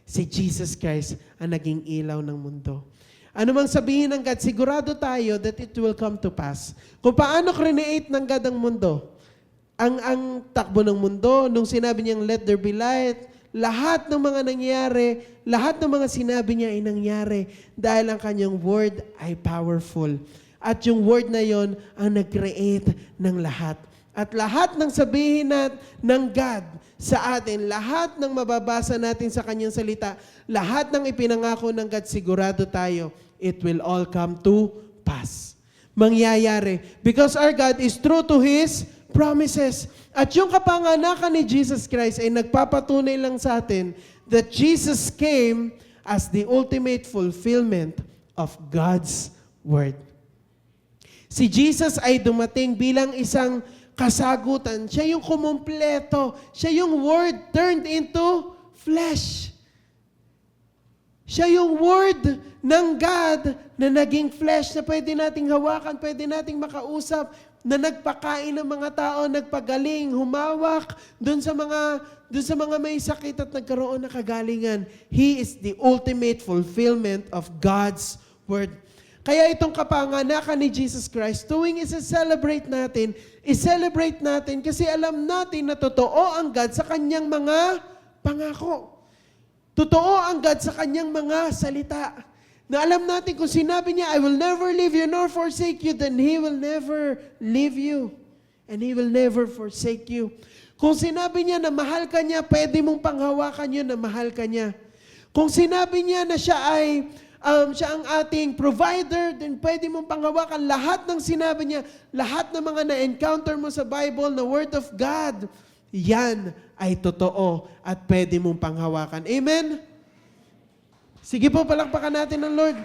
Si Jesus Christ ang naging ilaw ng mundo. Ano mang sabihin ng God, sigurado tayo that it will come to pass. Kung paano create ng God ang mundo, ang takbo ng mundo, nung sinabi niyang let there be light, lahat ng mga nangyari, lahat ng mga sinabi niya ay nangyari dahil ang kanyang word ay powerful. At yung word na yon ang nag-create ng lahat. At lahat ng sabihin ng God sa atin, lahat ng mababasa natin sa kanyang salita, lahat ng ipinangako ng God, sigurado tayo, it will all come to pass. Mangyayari. Because our God is true to His promises. At yung kapanganakan ni Jesus Christ ay nagpapatunay lang sa atin that Jesus came as the ultimate fulfillment of God's Word. Si Jesus ay dumating bilang isang kasagutan. Siya yung kumumpleto. Siya yung Word turned into flesh. Siya yung Word ng God na naging flesh na pwede nating hawakan, pwede nating makausap, na nagpakain ng mga tao, nagpagaling, humawak doon sa mga may sakit at nagkaroon ng kagalingan. He is the ultimate fulfillment of God's Word. Kaya itong kapanganakan ni Jesus Christ, tuwing i-celebrate natin kasi alam natin na totoo ang God sa kanyang mga pangako. Totoo ang God sa kanyang mga salita. Na alam natin kung sinabi niya, I will never leave you nor forsake you, then He will never leave you. And He will never forsake you. Kung sinabi niya na mahal ka niya, pwede mong panghawakan yun na mahal ka niya. Kung sinabi niya na siya ang ating provider, then pwede mong panghawakan lahat ng sinabi niya, lahat ng mga na-encounter mo sa Bible, na Word of God, yan ay totoo at pwede mong panghawakan. Amen? Sige po, palakpakan natin ng Lord.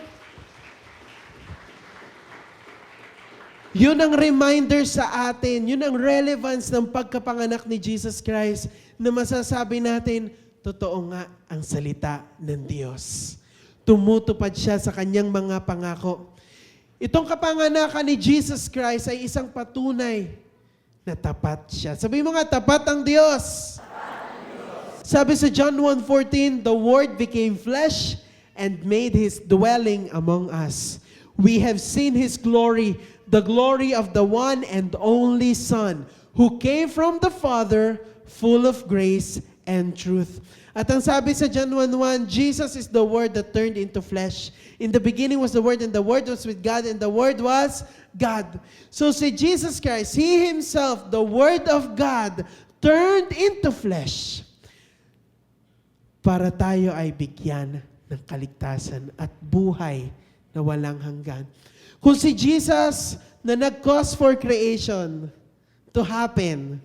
Yun ang reminder sa atin, yun ang relevance ng pagkapanganak ni Jesus Christ na masasabi natin, totoo nga ang salita ng Diyos. Tumutupad siya sa kanyang mga pangako. Itong kapanganakan ni Jesus Christ ay isang patunay na tapat siya. Sabi mo nga, tapat ang Diyos. Sabi sa John 1:14, the Word became flesh and made His dwelling among us. We have seen His glory, the glory of the one and only Son, who came from the Father, full of grace and truth. At ang sabi sa John 1:1, Jesus is the Word that turned into flesh. In the beginning was the Word, and the Word was with God, and the Word was God. So si Jesus Christ, He Himself, the Word of God, turned into flesh para tayo ay bigyan ng kaligtasan at buhay na walang hanggan. Kung si Jesus na nag-cause for creation to happen,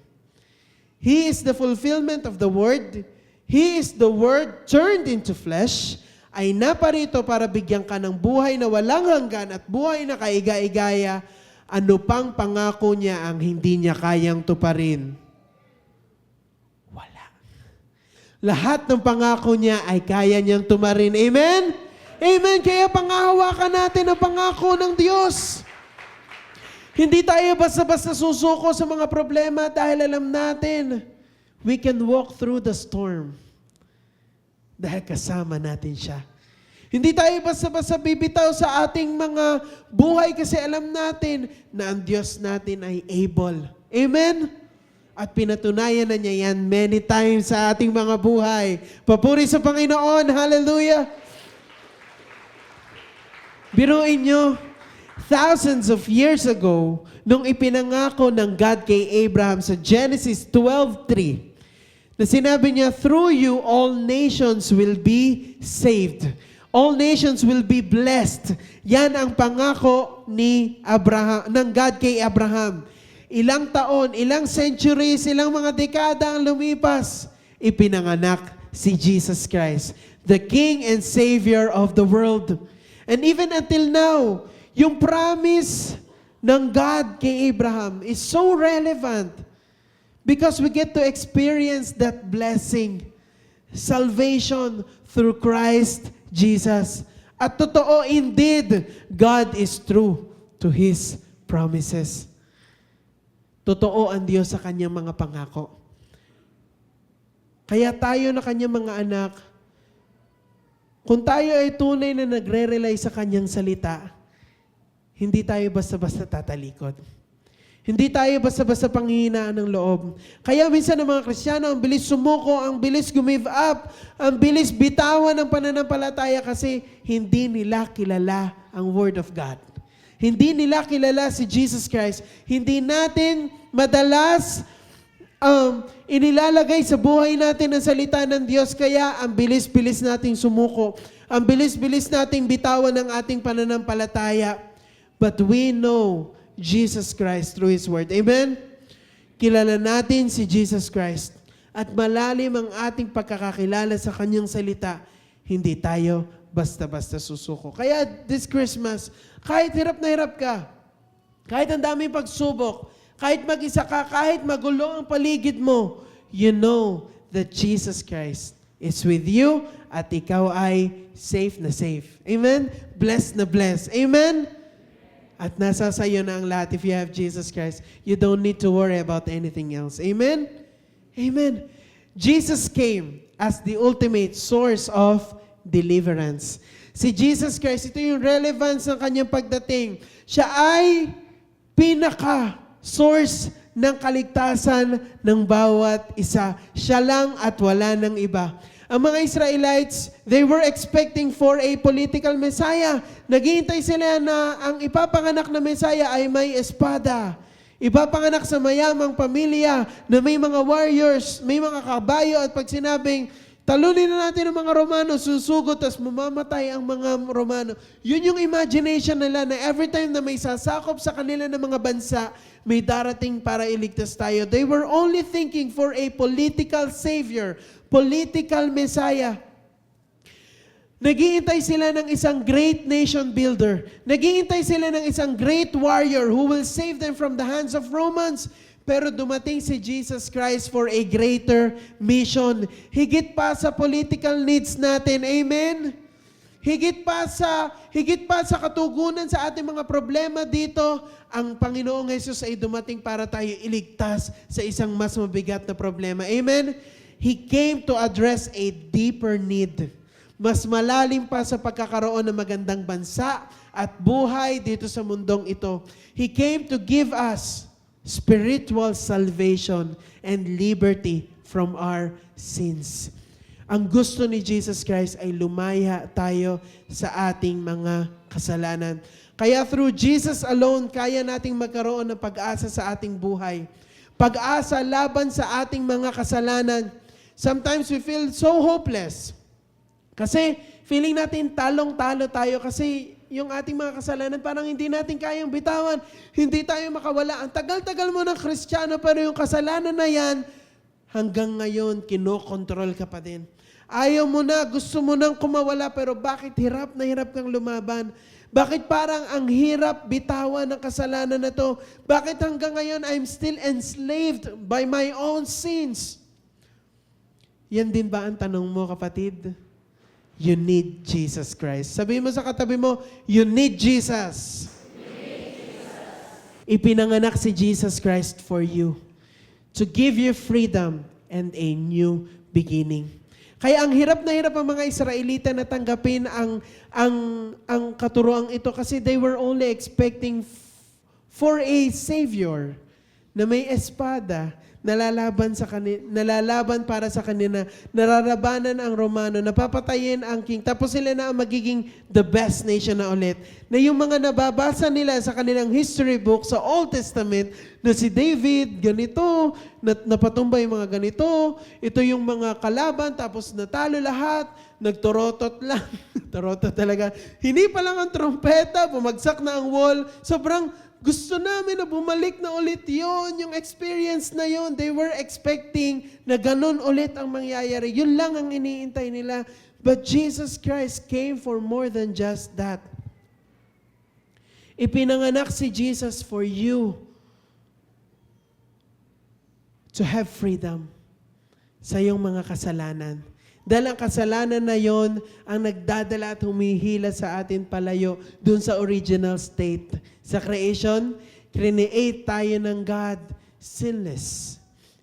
He is the fulfillment of the Word, He is the Word turned into flesh, ay naparito para bigyan ka ng buhay na walang hanggan at buhay na kaiga-igaya, ano pang pangako niya ang hindi niya kayang tuparin? Wala. Lahat ng pangako niya ay kaya niyang tumarin. Amen? Amen. Kaya pangahawakan natin ang pangako ng Diyos. Hindi tayo basta-basta susuko sa mga problema dahil alam natin, we can walk through the storm dahil kasama natin siya. Hindi tayo basta-basta bibitaw sa ating mga buhay kasi alam natin na ang Diyos natin ay able. Amen? At pinatunayan na niya yan many times sa ating mga buhay. Papuri sa Panginoon. Hallelujah! Biruin nyo, thousands of years ago, nung ipinangako ng God kay Abraham sa Genesis 12:3, na sinabi niya, through you all nations will be saved. All nations will be blessed. Yan ang pangako ni Abraham, ng God kay Abraham. Ilang taon, ilang centuries, ilang mga dekada ang lumipas, ipinanganak si Jesus Christ, the King and Savior of the world. And even until now, yung promise ng God kay Abraham is so relevant because we get to experience that blessing, salvation through Christ Jesus. At totoo, indeed, God is true to His promises. Totoo ang Diyos sa kanyang mga pangako. Kaya tayo na kanyang mga anak, kung tayo ay tunay na nagre-rely sa kanyang salita, hindi tayo basta-basta tatalikod. Hindi tayo basta-basta panghihinaan ng loob. Kaya minsan ng mga Kristiyano, ang bilis sumuko, ang bilis give up, ang bilis bitawan ng pananampalataya kasi hindi nila kilala ang Word of God. Hindi nila kilala si Jesus Christ. Hindi natin madalas inilalagay sa buhay natin ang salita ng Diyos, kaya ang bilis-bilis nating sumuko. Ang bilis-bilis nating bitawan ng ating pananampalataya. But we know Jesus Christ through His Word. Amen? Kilala natin si Jesus Christ. At malalim ang ating pagkakakilala sa Kanyang salita, hindi tayo basta-basta susuko. Kaya this Christmas, kahit hirap na hirap ka, kahit ang daming pagsubok, kahit mag-isa ka, kahit magulo ang paligid mo, you know that Jesus Christ is with you at ikaw ay safe na safe. Amen? Blessed na blessed. Amen? At nasa sayo na ang lahat. If you have Jesus Christ, you don't need to worry about anything else. Amen? Amen. Jesus came as the ultimate source of deliverance. Si Jesus Christ, ito yung relevance ng kanyang pagdating. Siya ay pinaka-source ng kaligtasan ng bawat isa. Siya lang at wala ng iba. Ang mga Israelites, they were expecting for a political Messiah. Naghihintay sila na ang ipapanganak na Messiah ay may espada. Ipapanganak sa mayamang pamilya na may mga warriors, may mga kabayo, at pag sinabing, talunin na natin ang mga Romano, susugot, tas mamamatay ang mga Romano. Yun yung imagination nila na every time na may sasakop sa kanila ng mga bansa, may darating para iligtas tayo. They were only thinking for a political savior, political Messiah. Naghihintay sila ng isang great nation builder. Naghihintay sila ng isang great warrior who will save them from the hands of Romans. Pero dumating si Jesus Christ for a greater mission. Higit pa sa political needs natin. Amen? Higit pa sa katugunan sa ating mga problema dito, ang Panginoong Jesus ay dumating para tayo iligtas sa isang mas mabigat na problema. Amen? He came to address a deeper need. Mas malalim pa sa pagkakaroon ng magandang bansa at buhay dito sa mundong ito. He came to give us spiritual salvation and liberty from our sins. Ang gusto ni Jesus Christ ay lumaya tayo sa ating mga kasalanan. Kaya through Jesus alone, kaya nating magkaroon ng pag-asa sa ating buhay. Pag-asa laban sa ating mga kasalanan. Sometimes we feel so hopeless. Kasi feeling natin talong-talo tayo kasi yung ating mga kasalanan parang hindi natin kayang bitawan. Hindi tayo makawala. Ang tagal-tagal mo ng Kristiyano pero yung kasalanan na yan, hanggang ngayon, kinokontrol ka pa din. Ayaw mo na, gusto mo nang kumawala pero bakit hirap na hirap kang lumaban? Bakit parang ang hirap bitawan ng kasalanan na to? Bakit hanggang ngayon I'm still enslaved by my own sins? Yan din ba ang tanong mo, kapatid? You need Jesus Christ. Sabihin mo sa katabi mo, you need Jesus. Ipinanganak si Jesus Christ for you to give you freedom and a new beginning. Kaya ang hirap na hirap ang mga Israelita na tanggapin ang katuroang ito kasi they were only expecting for a Savior na may espada, nalalaban para sa kanila, nararabanan ang Romano, napapatayin ang king, tapos sila na ang magiging the best nation na ulit. Na yung mga nababasa nila sa kanilang history book sa Old Testament, na si David, ganito, napatumba yung mga ganito, ito yung mga kalaban, tapos natalo lahat, nagtorotot lang. Torotot talaga. Hindi pa lang ang trompeta, bumagsak na ang wall. Sobrang gusto namin na bumalik na ulit yon, yung experience na yon. They were expecting na ganun ulit ang mangyayari. Yun lang ang iniintay nila. But Jesus Christ came for more than just that. Ipinanganak si Jesus for you to have freedom sa iyong mga kasalanan. Dahil ang kasalanan na yon ang nagdadala at humihila sa atin palayo dun sa original state. Sa creation, create tayo ng God sinless,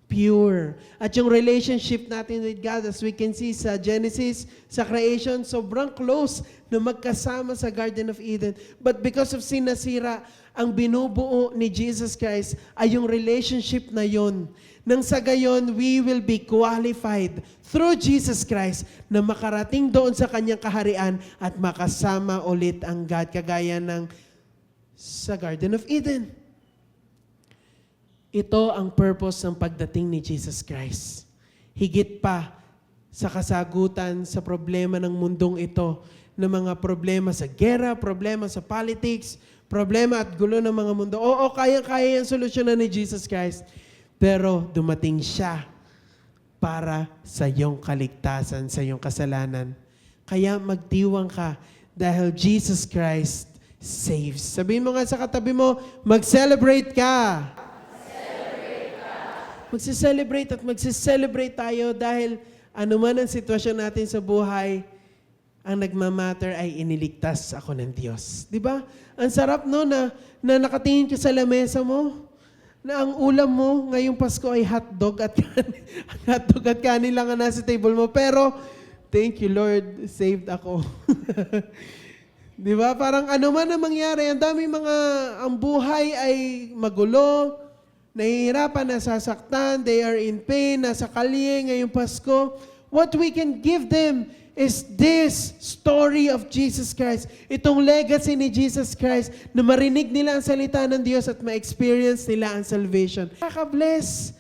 pure. At yung relationship natin with God, as we can see sa Genesis, sa creation, sobrang close na magkasama sa Garden of Eden. But because of sin nasira, ang binubuo ni Jesus Christ ay yung relationship na yon. Nang sa gayon, we will be qualified through Jesus Christ na makarating doon sa kanyang kaharian at makasama ulit ang God kagaya ng sa Garden of Eden. Ito ang purpose ng pagdating ni Jesus Christ. Higit pa sa kasagutan sa problema ng mundong ito, na mga problema sa gera, problema sa politics, problema at gulo ng mga mundo. Oo, kaya-kaya yung solusyonan ni Jesus Christ. Pero dumating siya para sa iyong kaligtasan, sa iyong kasalanan. Kaya magdiwang ka dahil Jesus Christ saves. Sabihin mo nga sa katabi mo, mag-celebrate ka. Magse-celebrate at magse-celebrate tayo dahil anuman ang sitwasyon natin sa buhay, ang nagmamatter ay iniligtas ako ng Diyos. Di ba? Ang sarap no na nakatingin ka sa lamesa mo, na ang ulam mo ngayong Pasko ay hotdog at kanin lang ang nasa table mo. Pero, thank you Lord, saved ako. Di ba? Parang ano man ang mangyari, ang buhay ay magulo, nahihirapan, nasasaktan, they are in pain, nasa kalye ngayong Pasko. What we can give them is this story of Jesus Christ. Itong legacy ni Jesus Christ na marinig nila ang salita ng Diyos at ma-experience nila ang salvation. Nakaka-bless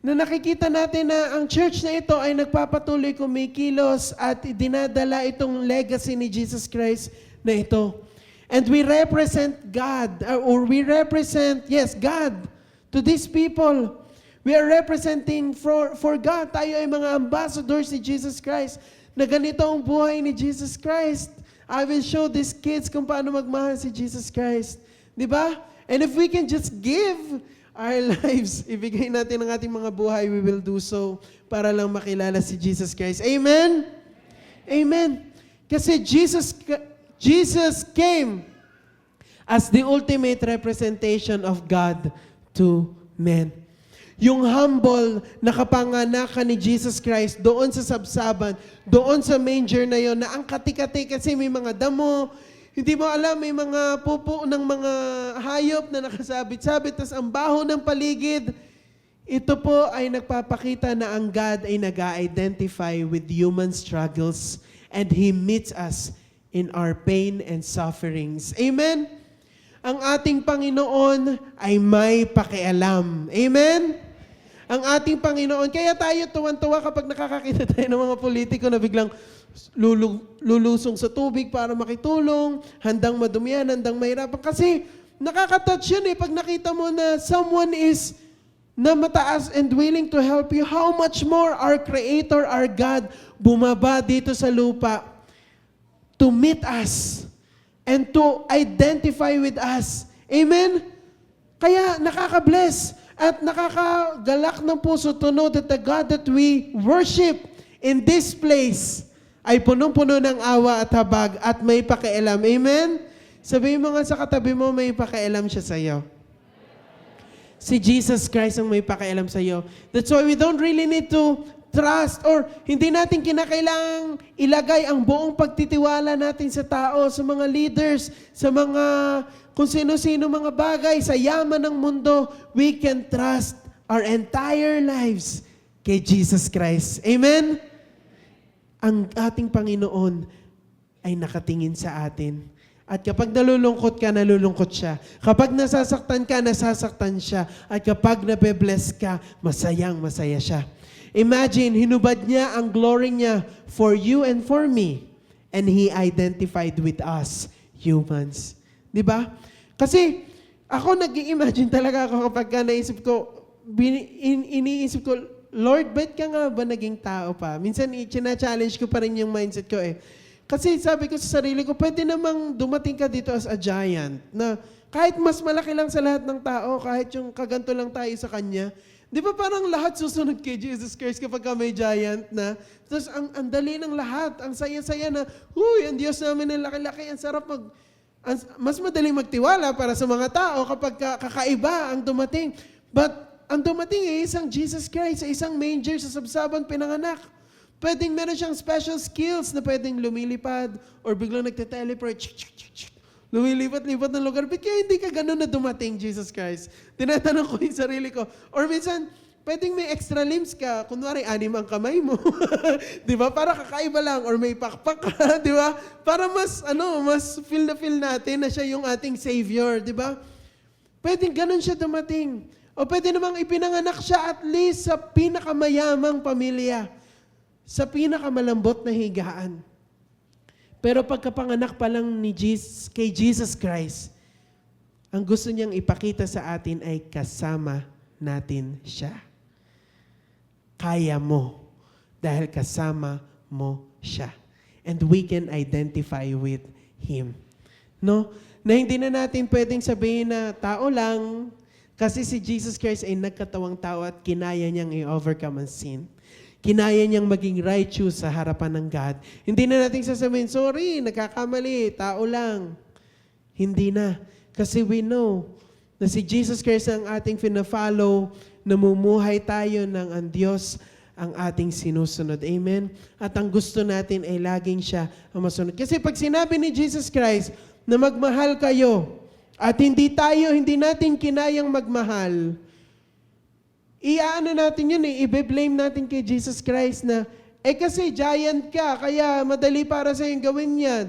na nakikita natin na ang church na ito ay nagpapatuloy kumikilos at dinadala itong legacy ni Jesus Christ na ito. And we represent God, or we represent, God, to these people. We are representing for God. Tayo ay mga ambassadors ni Jesus Christ na ganito ang buhay ni Jesus Christ. I will show these kids kung paano magmahal si Jesus Christ. Di ba? And if we can just give our lives, ibigay natin ang ating mga buhay, we will do so para lang makilala si Jesus Christ. Amen? Amen. Kasi Jesus came as the ultimate representation of God to men. Yung humble na kapanganakan ni Jesus Christ doon sa sabsaban, doon sa manger na yon, na ang kati-kati kasi may mga damo, hindi mo alam, may mga pupo ng mga hayop na nakasabit-sabit, tas ang baho ng paligid. Ito po ay nagpapakita na ang God ay nag-identify with human struggles and He meets us in our pain and sufferings. Amen? Ang ating Panginoon ay may pakialam. Amen? Ang ating Panginoon. Kaya tayo tuwan-tuwa kapag nakakakita tayo ng mga politiko na biglang lulusong sa tubig para makitulong, handang madumihan, handang mahirapan. Kasi nakakatouch yun eh. Pag nakita mo na someone is na mataas and willing to help you, how much more our Creator, our God, bumaba dito sa lupa to meet us and to identify with us. Amen? Kaya nakaka-bless at nakakagalak ng puso to know that the God that we worship in this place ay punong-puno ng awa at habag at may pakialam. Amen? Sabihin mo nga sa katabi mo, may pakialam siya sa iyo. Si Jesus Christ ang may pakialam sa iyo. That's why we don't really need to trust or hindi natin kinakailangang ilagay ang buong pagtitiwala natin sa tao, sa mga leaders, sa mga kung sino-sino mga bagay, sa yaman ng mundo. We can trust our entire lives kay Jesus Christ. Amen? Ang ating Panginoon ay nakatingin sa atin. At kapag nalulungkot ka, nalulungkot siya. Kapag nasasaktan ka, nasasaktan siya. At kapag nabe-bless ka, masayang masaya siya. Imagine, hinubad niya ang glory niya for you and for me. And He identified with us, humans. Di ba? Kasi ako nag-i-imagine talaga ako kapag naisip ko, iniisip ko, Lord, ba't ka nga ba naging tao pa? Minsan, challenge ko pa rin yung mindset ko eh. Kasi sabi ko sa sarili ko, pwede namang dumating ka dito as a giant na kahit mas malaki lang sa lahat ng tao, kahit yung kaganto lang tayo sa Kanya, di ba parang lahat susunod kay Jesus Christ kapag ka may giant na, tapos ang dali ng lahat, ang saya-saya na, huy, ang Diyos namin ang laki-laki, ang sarap mas madaling magtiwala para sa mga tao kapag kakaiba ang dumating. But ang dumating ay isang Jesus Christ, isang manger sa sabsaban pinanganak. Pwedeng meron siyang special skills na pwedeng lumilipad or biglang nagte-teleport, lumilipat-lipat ng lugar. Ba't kaya hindi ka ganun na dumating, Jesus Christ? Tinatanong ko yung sarili ko. Or minsan, pwedeng may extra limbs ka. Kunwari, 6 ang kamay mo. Di ba? Para kakaiba lang. Or may pakpak ka. Di ba? Para mas feel na feel natin na siya yung ating Savior. Di ba? Pwedeng ganun siya dumating. O pwede namang ipinanganak siya at least sa pinakamayamang pamilya. Sa pinakamalambot na higaan. Pero pagkapanganak pa lang kay Jesus Christ, ang gusto niyang ipakita sa atin ay kasama natin siya. Kaya mo dahil kasama mo siya. And we can identify with Him. No? Na hindi na natin pwedeng sabihin na tao lang kasi si Jesus Christ ay nagkatawang tao at kinaya niyang i-overcome ang sin. Kinaya niyang maging righteous sa harapan ng God. Hindi na natin sasabihin, sorry, nagkakamali, tao lang. Hindi na. Kasi we know na si Jesus Christ ang ating fina-follow, namumuhay tayo ng ang Diyos ang ating sinusunod. Amen? At ang gusto natin ay laging siya ang masunod. Kasi pag sinabi ni Jesus Christ na magmahal kayo at hindi natin kinayang magmahal, iaano natin yun i-blame natin kay Jesus Christ na, kasi giant ka, kaya madali para sa yung gawin yan.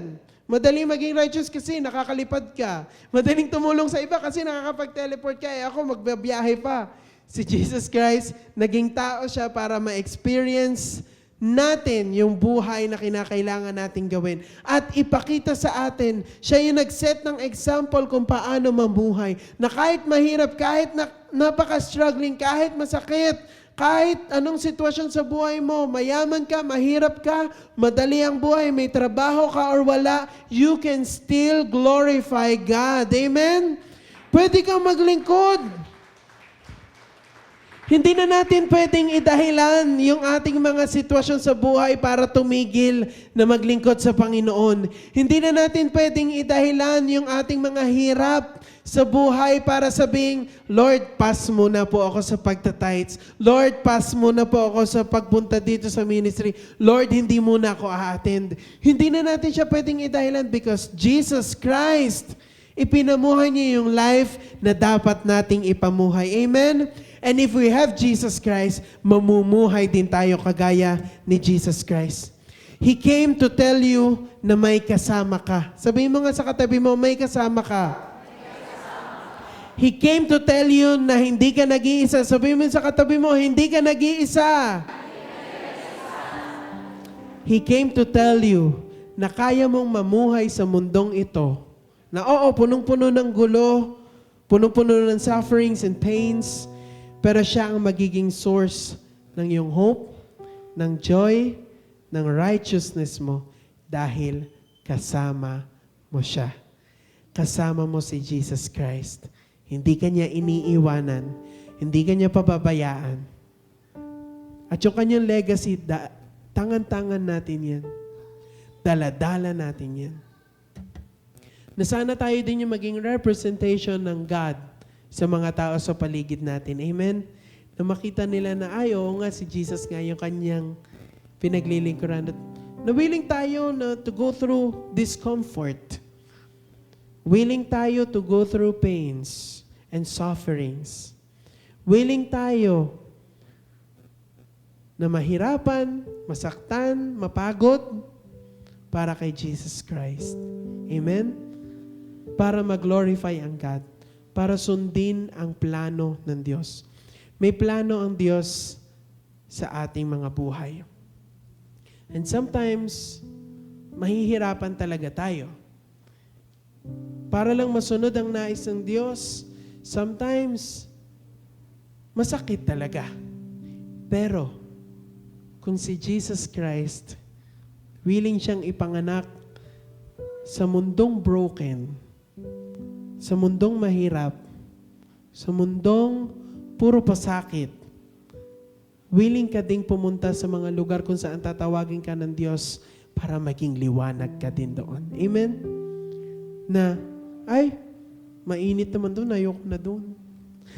Madali maging righteous kasi nakakalipad ka. Madaling tumulong sa iba kasi nakakapag-teleport ka, ako magbabiyahe pa. Si Jesus Christ, naging tao siya para ma-experience natin yung buhay na kinakailangan natin gawin. At ipakita sa atin, siya yung nag-set ng example kung paano mamuhay. Na kahit mahirap, kahit napaka-struggling, kahit masakit, kahit anong sitwasyon sa buhay mo, mayaman ka, mahirap ka, madali ang buhay, may trabaho ka or wala, you can still glorify God. Amen? Pwede kang maglingkod. Hindi na natin pwedeng idahilan yung ating mga sitwasyon sa buhay para tumigil na maglingkod sa Panginoon. Hindi na natin pwedeng idahilan yung ating mga hirap sa buhay para sabing, Lord, pass muna po ako sa pagtatites. Lord, pass muna po ako sa pagpunta dito sa ministry. Lord, hindi muna ako a-attend. Hindi na natin siya pwedeng idahilan because Jesus Christ, ipinamuhay niya yung life na dapat nating ipamuhay. Amen? And if we have Jesus Christ, mamumuhay din tayo kagaya ni Jesus Christ. He came to tell you na may kasama ka. Sabihin mo nga sa katabi mo, may kasama ka. He came to tell you na hindi ka nag-iisa. Sabihin mo sa katabi mo, hindi ka nag-iisa. He came to tell you na kaya mong mamuhay sa mundong ito. Na punong-puno ng gulo, punong-puno ng sufferings and pains, pero siya ang magiging source ng iyong hope, ng joy, ng righteousness mo dahil kasama mo siya. Kasama mo si Jesus Christ. Hindi ka niya iniiwanan. Hindi ka niya pababayaan. At yung kanyang legacy, tangan-tangan natin yan. Dala-dala natin yan. Na sana tayo din yung maging representation ng God sa mga tao sa paligid natin. Amen? Na makita nila na, ay, oo nga, si Jesus nga yung kanyang pinaglilingkuran. Na willing tayo na to go through discomfort. Willing tayo to go through pains and sufferings. Willing tayo na mahirapan, masaktan, mapagod para kay Jesus Christ. Amen? Para mag-glorify ang God. Para sundin ang plano ng Diyos. May plano ang Diyos sa ating mga buhay. And sometimes, mahihirapan talaga tayo. Para lang masunod ang nais ng Diyos, sometimes, masakit talaga. Pero, kung si Jesus Christ, willing siyang ipanganak sa mundong broken, sa mundong mahirap, sa mundong puro pasakit, willing ka ding pumunta sa mga lugar kung saan tatawagin ka ng Diyos para maging liwanag ka din doon. Amen? Na, ay, mainit naman doon, ayoko na doon.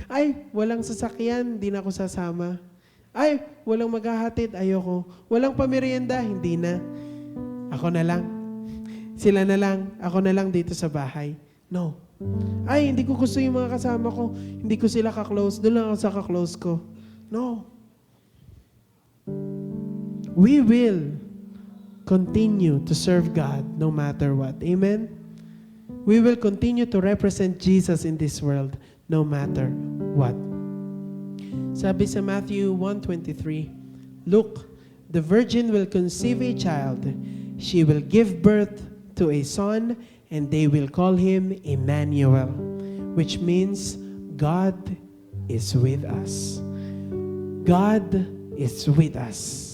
Ay, walang sasakyan, hindi na ako sasama. Ay, walang maghahatid, ayoko. Walang pamerienda, hindi na. Ako na lang. Sila na lang. Ako na lang dito sa bahay. No. Ay, hindi ko gusto yung mga kasama ko. Hindi ko sila ka-close. Doon lang ako sa ka-close ko. No. We will continue to serve God no matter what. Amen? We will continue to represent Jesus in this world no matter what. Sabi sa Matthew 1:23, look, the virgin will conceive a child. She will give birth to a son, and they will call him Emmanuel, which means God is with us. God is with us.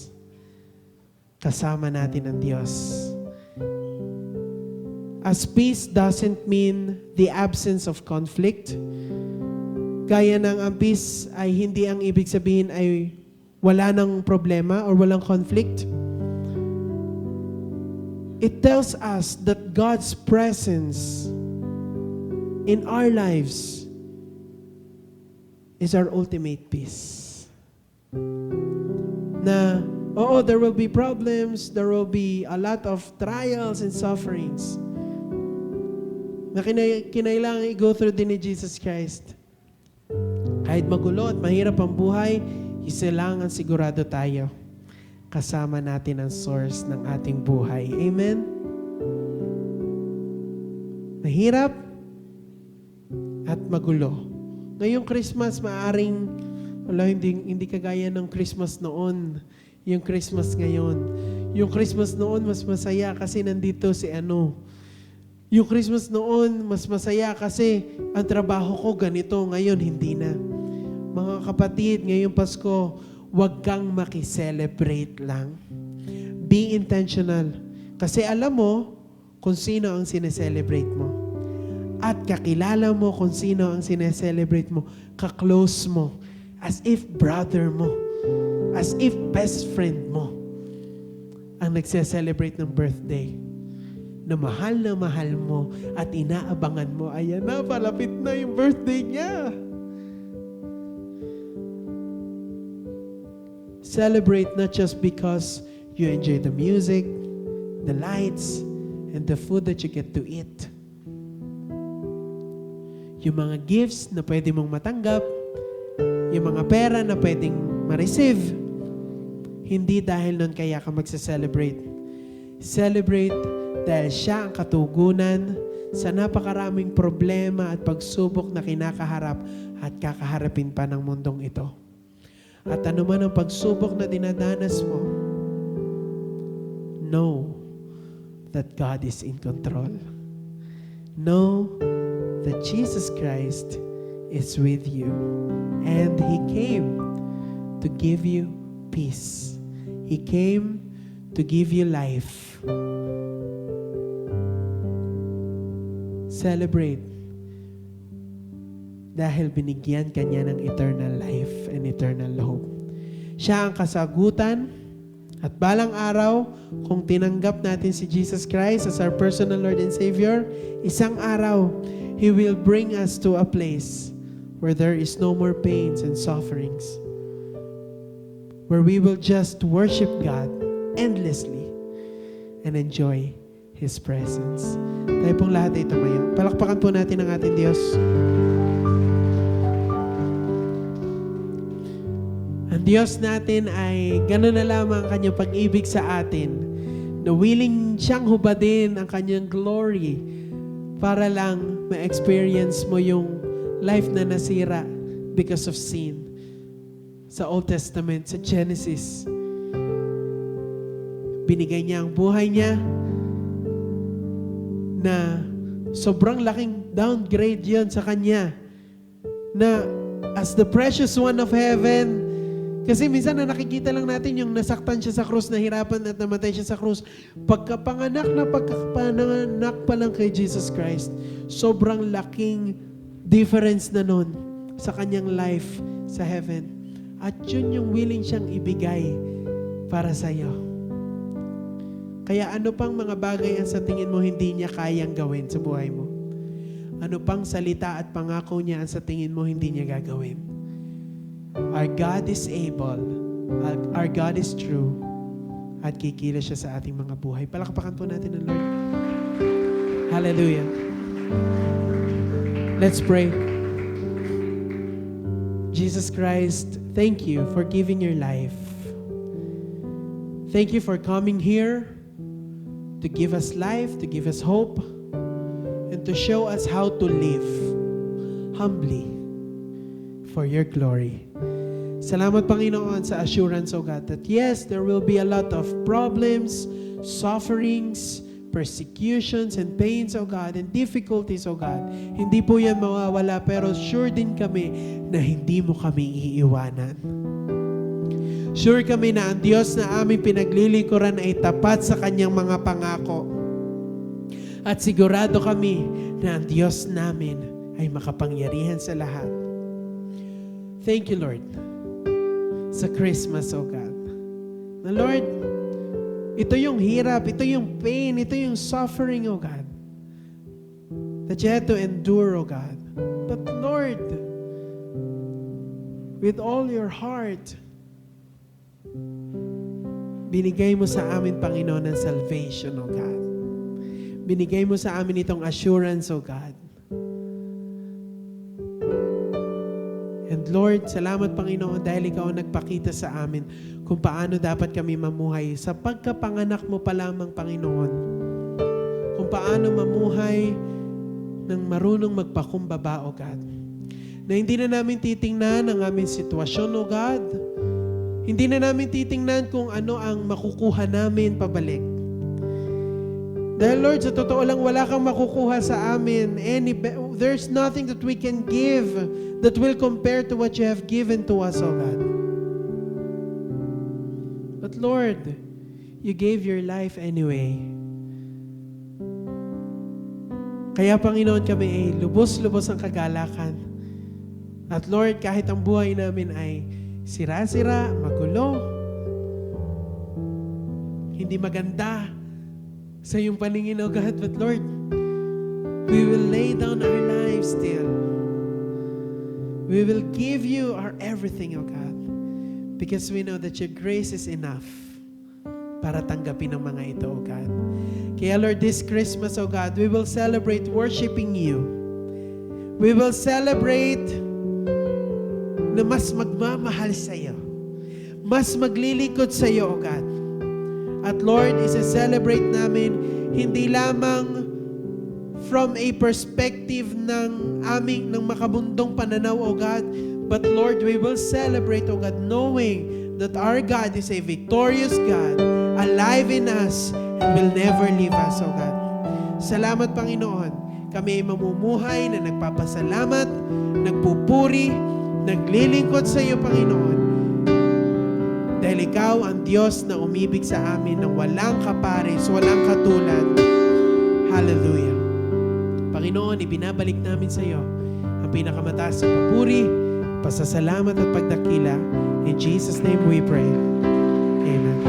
Kasama natin ang Diyos. As peace doesn't mean the absence of conflict, gaya ng ang peace ay hindi ang ibig sabihin ay wala ng problema or walang conflict. It tells us that God's presence in our lives is our ultimate peace. Na, oo, there will be problems, there will be a lot of trials and sufferings na kinailangan i-go through din ni Jesus Christ. Kahit magulo at mahirap ang buhay, kailangan sigurado tayo. Kasama natin ang source ng ating buhay. Amen? Mahirap at magulo. Ngayong Christmas, maaring hindi kagaya ng Christmas noon. Yung Christmas ngayon. Yung Christmas noon, mas masaya kasi nandito si ano. Yung Christmas noon, mas masaya kasi ang trabaho ko ganito. Ngayon, hindi na. Mga kapatid, ngayong Pasko, huwag kang makiselebrate lang. Be intentional. Kasi alam mo kung sino ang sineselebrate mo. At kakilala mo kung sino ang sineselebrate mo. Ka-close mo. As if brother mo. As if best friend mo ang nagse-celebrate ng birthday. Na mahal mo at inaabangan mo. Ayan na, palapit na yung birthday niya. Celebrate not just because you enjoy the music, the lights, and the food that you get to eat. Yung mga gifts na pwede mong matanggap, yung mga pera na pwedeng ma-receive, hindi dahil nun kaya ka magsa-celebrate. Celebrate dahil siya ang katugunan sa napakaraming problema at pagsubok na kinakaharap at kakaharapin pa ng mundong ito. At ano man ang pagsubok na dinadanas mo, know that God is in control. Know that Jesus Christ is with you. And He came to give you peace. He came to give you life. Celebrate dahil binigyan ka niya ng eternal life and eternal hope. Siya ang kasagutan at balang araw, kung tinanggap natin si Jesus Christ as our personal Lord and Savior, isang araw, He will bring us to a place where there is no more pains and sufferings. where we will just worship God endlessly and enjoy His presence. Tayo pong lahat ay tumayo. Palakpakan po natin ang ating Diyos. Ang Diyos natin ay gano'n na lamang ang kanyang pag-ibig sa atin, na willing siyang hubadin ang kanyang glory para lang ma-experience mo yung life na nasira because of sin. Sa Old Testament, sa Genesis, binigay niya ang buhay niya na sobrang laking downgrade yon sa kanya, na as the precious one of heaven. Kasi minsan na nakikita lang natin yung nasaktan siya sa krus, nahirapan at namatay siya sa krus. Pagkapanganak pa lang kay Jesus Christ, sobrang laking difference na nun sa kanyang life sa heaven. At yun yung willing siyang ibigay para sa iyo. Kaya ano pang mga bagay ang sa tingin mo hindi niya kayang gawin sa buhay mo? Ano pang salita at pangako niya ang sa tingin mo hindi niya gagawin? Our God is able, our God is true, at kikilos siya sa ating mga buhay. Palakpakan po natin ang Lord. Hallelujah. Let's pray. Jesus Christ, thank you for giving your life. Thank you for coming here to give us life, to give us hope, and to show us how to live humbly for your glory. Salamat, Panginoon, sa assurance, O God, that yes, there will be a lot of problems, sufferings, persecutions, and pains, O God, and difficulties, O God. Hindi po yan mawawala, pero sure din kami na hindi mo kami iiwanan. Sure kami na ang Diyos na aming pinaglilingkuran ay tapat sa kanyang mga pangako. At sigurado kami na ang Diyos namin ay makapangyarihan sa lahat. Thank you, Lord, sa Christmas, O God. Na Lord, ito yung hirap, ito yung pain, ito yung suffering, O God, that you had to endure, O God. But Lord, with all your heart, binigay mo sa amin, Panginoon, ng salvation, O God. Binigay mo sa amin itong assurance, O God. And Lord, salamat, Panginoon, dahil Ikaw ang nagpakita sa amin kung paano dapat kami mamuhay sa pagkapanganak mo pa lamang, Panginoon. Kung paano mamuhay ng marunong magpakumbaba, O God. Na hindi na namin titingnan ang aming sitwasyon, O God. Hindi na namin titingnan kung ano ang makukuha namin pabalik. Dahil Lord, sa totoo lang, wala kang makukuha sa amin. There's nothing that we can give that will compare to what you have given to us, O God. But Lord, you gave your life anyway. Kaya, Panginoon, kami ay lubos-lubos ang kagalakan. At Lord, kahit ang buhay namin ay sira-sira, magulo, hindi maganda sa iyong paningin, O God, but Lord, we will lay down our lives still. We will give you our everything, O God, because we know that your grace is enough para tanggapin ang mga ito, O God. Kaya Lord, this Christmas, O God, we will celebrate worshiping you. We will celebrate na mas magmamahal sa iyo, mas maglilingkod sa iyo, O God. At Lord, isa-celebrate namin hindi lamang from a perspective ng makabundong pananaw, O God, but Lord, we will celebrate, O God, knowing that our God is a victorious God, alive in us, and will never leave us, O God. Salamat, Panginoon. Kami ay mamumuhay na nagpapasalamat, nagpupuri, naglilingkod sa iyo, Panginoon. Dahil Ikaw ang Diyos na umibig sa amin ng walang kapares, walang katulad. Hallelujah. Panginoon, ibinabalik namin sa iyo ang pinakamataas na papuri, pasasalamat at pagdakila. In Jesus' name we pray. Amen.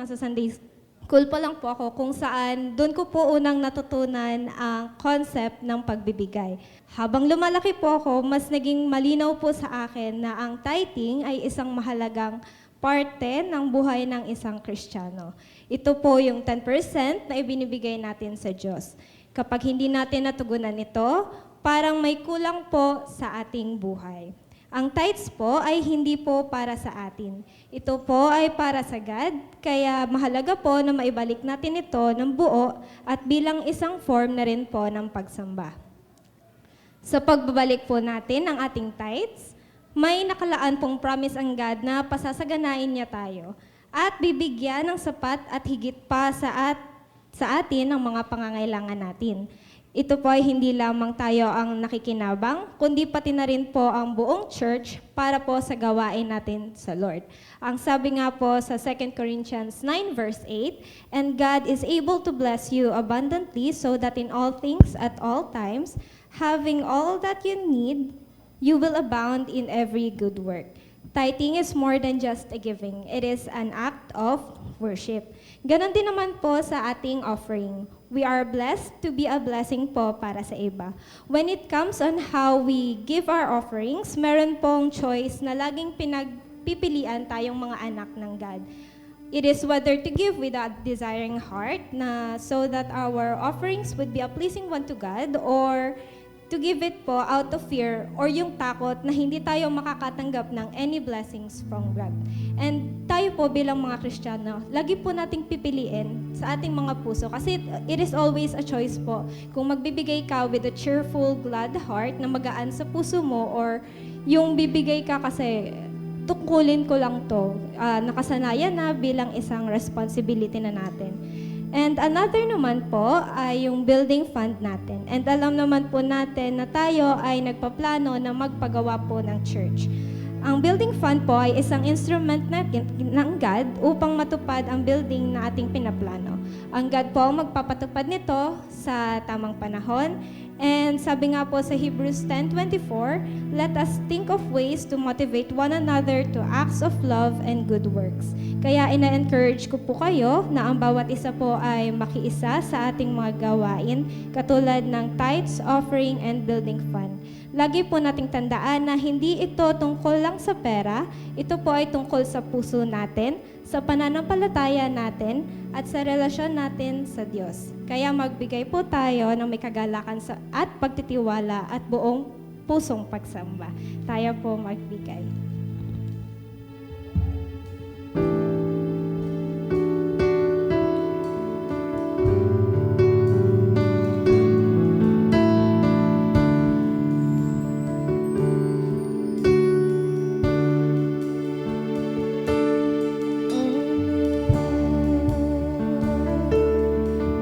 nasa Sunday school pa lang po ako kung saan doon ko po unang natutunan ang concept ng pagbibigay. Habang lumalaki po ako, mas naging malinaw po sa akin na ang tithing ay isang mahalagang parte ng buhay ng isang Kristiyano. Ito po yung 10% na ibinibigay natin sa Diyos. Kapag hindi natin natugunan ito, parang may kulang po sa ating buhay. Ang tithes po ay hindi po para sa atin. Ito po ay para sa God, kaya mahalaga po na maibalik natin ito ng buo at bilang isang form na rin po ng pagsamba. Sa pagbabalik po natin ng ating tithes, may nakalaan pong promise ang God na pasasaganain niya tayo at bibigyan ng sapat at higit pa sa atin ang mga pangangailangan natin. Ito po ay hindi lamang tayo ang nakikinabang, kundi pati na rin po ang buong church para po sa gawain natin sa Lord. Ang sabi nga po sa 2 Corinthians 9 verse 8, "And God is able to bless you abundantly so that in all things at all times, having all that you need, you will abound in every good work." Tithing is more than just a giving. It is an act of worship. Ganon din naman po sa ating offering. We are blessed to be a blessing po para sa iba. When it comes on how we give our offerings, meron pong choice na laging pinagpipilian tayong mga anak ng God. It is whether to give with a desiring heart na so that our offerings would be a pleasing one to God, or to give it po out of fear or yung takot na hindi tayo makakatanggap ng any blessings from God. And tayo po bilang mga Kristiyano, lagi po nating pipiliin sa ating mga puso kasi it is always a choice po. Kung magbibigay ka with a cheerful, glad heart na magaan sa puso mo, or yung bibigay ka kasi tungkulin ko lang to, nakasanayan na bilang isang responsibility na natin. And another naman po ay yung building fund natin. And alam naman po natin na tayo ay nagpaplano na magpagawa po ng church. Ang building fund po ay isang instrument natin ng God upang matupad ang building na ating pinaplano. Ang God po ang magpapatupad nito sa tamang panahon. And sabi nga po sa Hebrews 10:24, "Let us think of ways to motivate one another to acts of love and good works." Kaya ina-encourage ko po kayo na ang bawat isa po ay makiisa sa ating mga gawain katulad ng tithes, offering, and building fund. Lagi po nating tandaan na hindi ito tungkol lang sa pera, ito po ay tungkol sa puso natin, sa pananampalataya natin, at sa relasyon natin sa Diyos. Kaya magbigay po tayo ng may kagalakan at pagtitiwala at buong pusong pagsamba. Tayo po magbigay.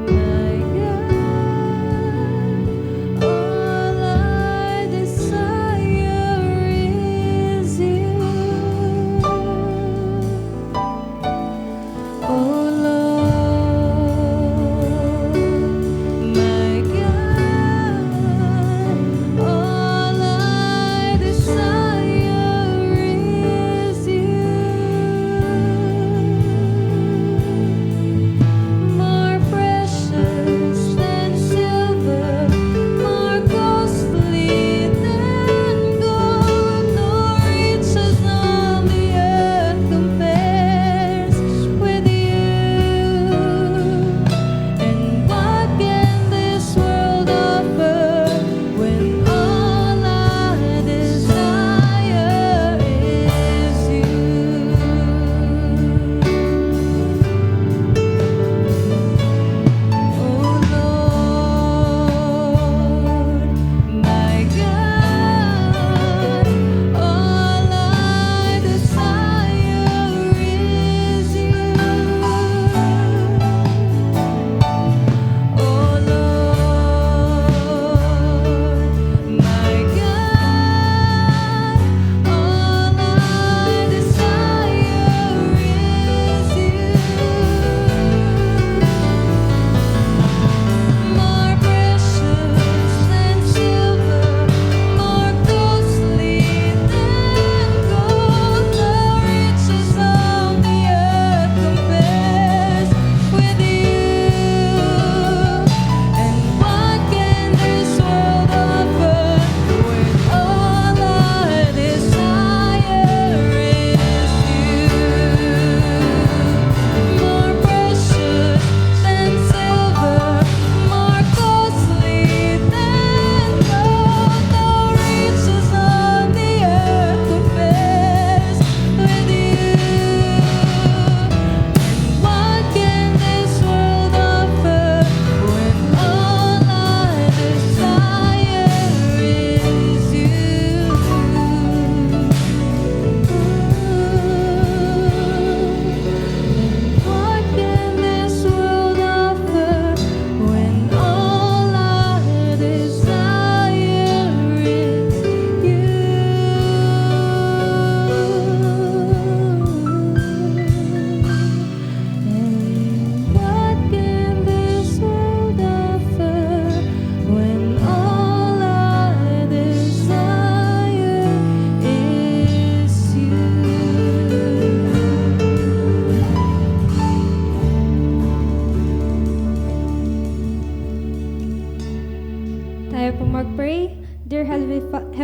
My God, all I desire is you.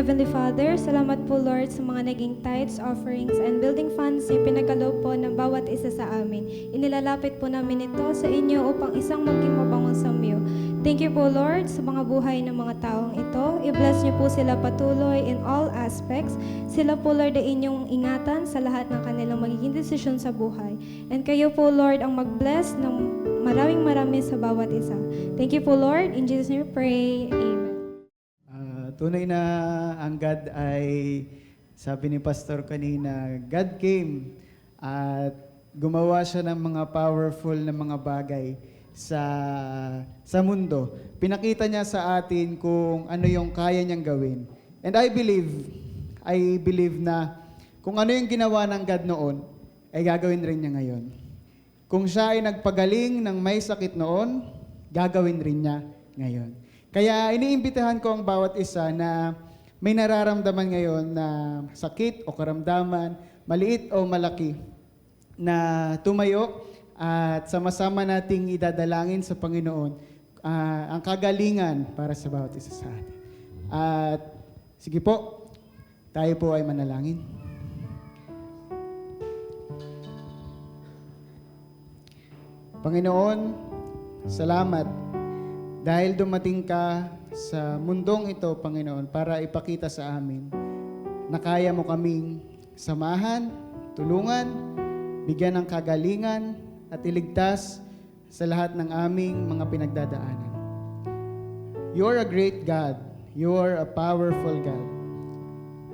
Heavenly Father, salamat po Lord sa mga naging tithes, offerings, and building funds na pinagkaloob po ng bawat isa sa amin. Inilalapit po namin ito sa inyo upang isang maging mabangong samyo. Thank you po Lord sa mga buhay ng mga taong ito. I-bless niyo po sila patuloy in all aspects. Sila po Lord ay inyong ingatan sa lahat ng kanilang magiging desisyon sa buhay. And kayo po Lord ang mag-bless ng maraming sa bawat isa. Thank you po Lord. In Jesus' name we pray. Amen. Tunay na ang God ay, sabi ni Pastor kanina, God came at gumawa siya ng mga powerful na mga bagay sa mundo. Pinakita niya sa atin kung ano yung kaya niyang gawin. And I believe na kung ano yung ginawa ng God noon, ay gagawin rin niya ngayon. Kung siya ay nagpagaling ng may sakit noon, gagawin rin niya ngayon. Kaya iniimbitahan ko ang bawat isa na may nararamdaman ngayon na sakit o karamdaman, maliit o malaki, na tumayo at sama-sama nating idadalangin sa Panginoon ang kagalingan para sa bawat isa sa atin. At sige po, tayo po ay manalangin. Panginoon, salamat dahil dumating ka sa mundong ito, Panginoon, para ipakita sa amin na kaya mo kaming samahan, tulungan, bigyan ng kagalingan, at iligtas sa lahat ng aming mga pinagdadaanan. You are a great God. You are a powerful God.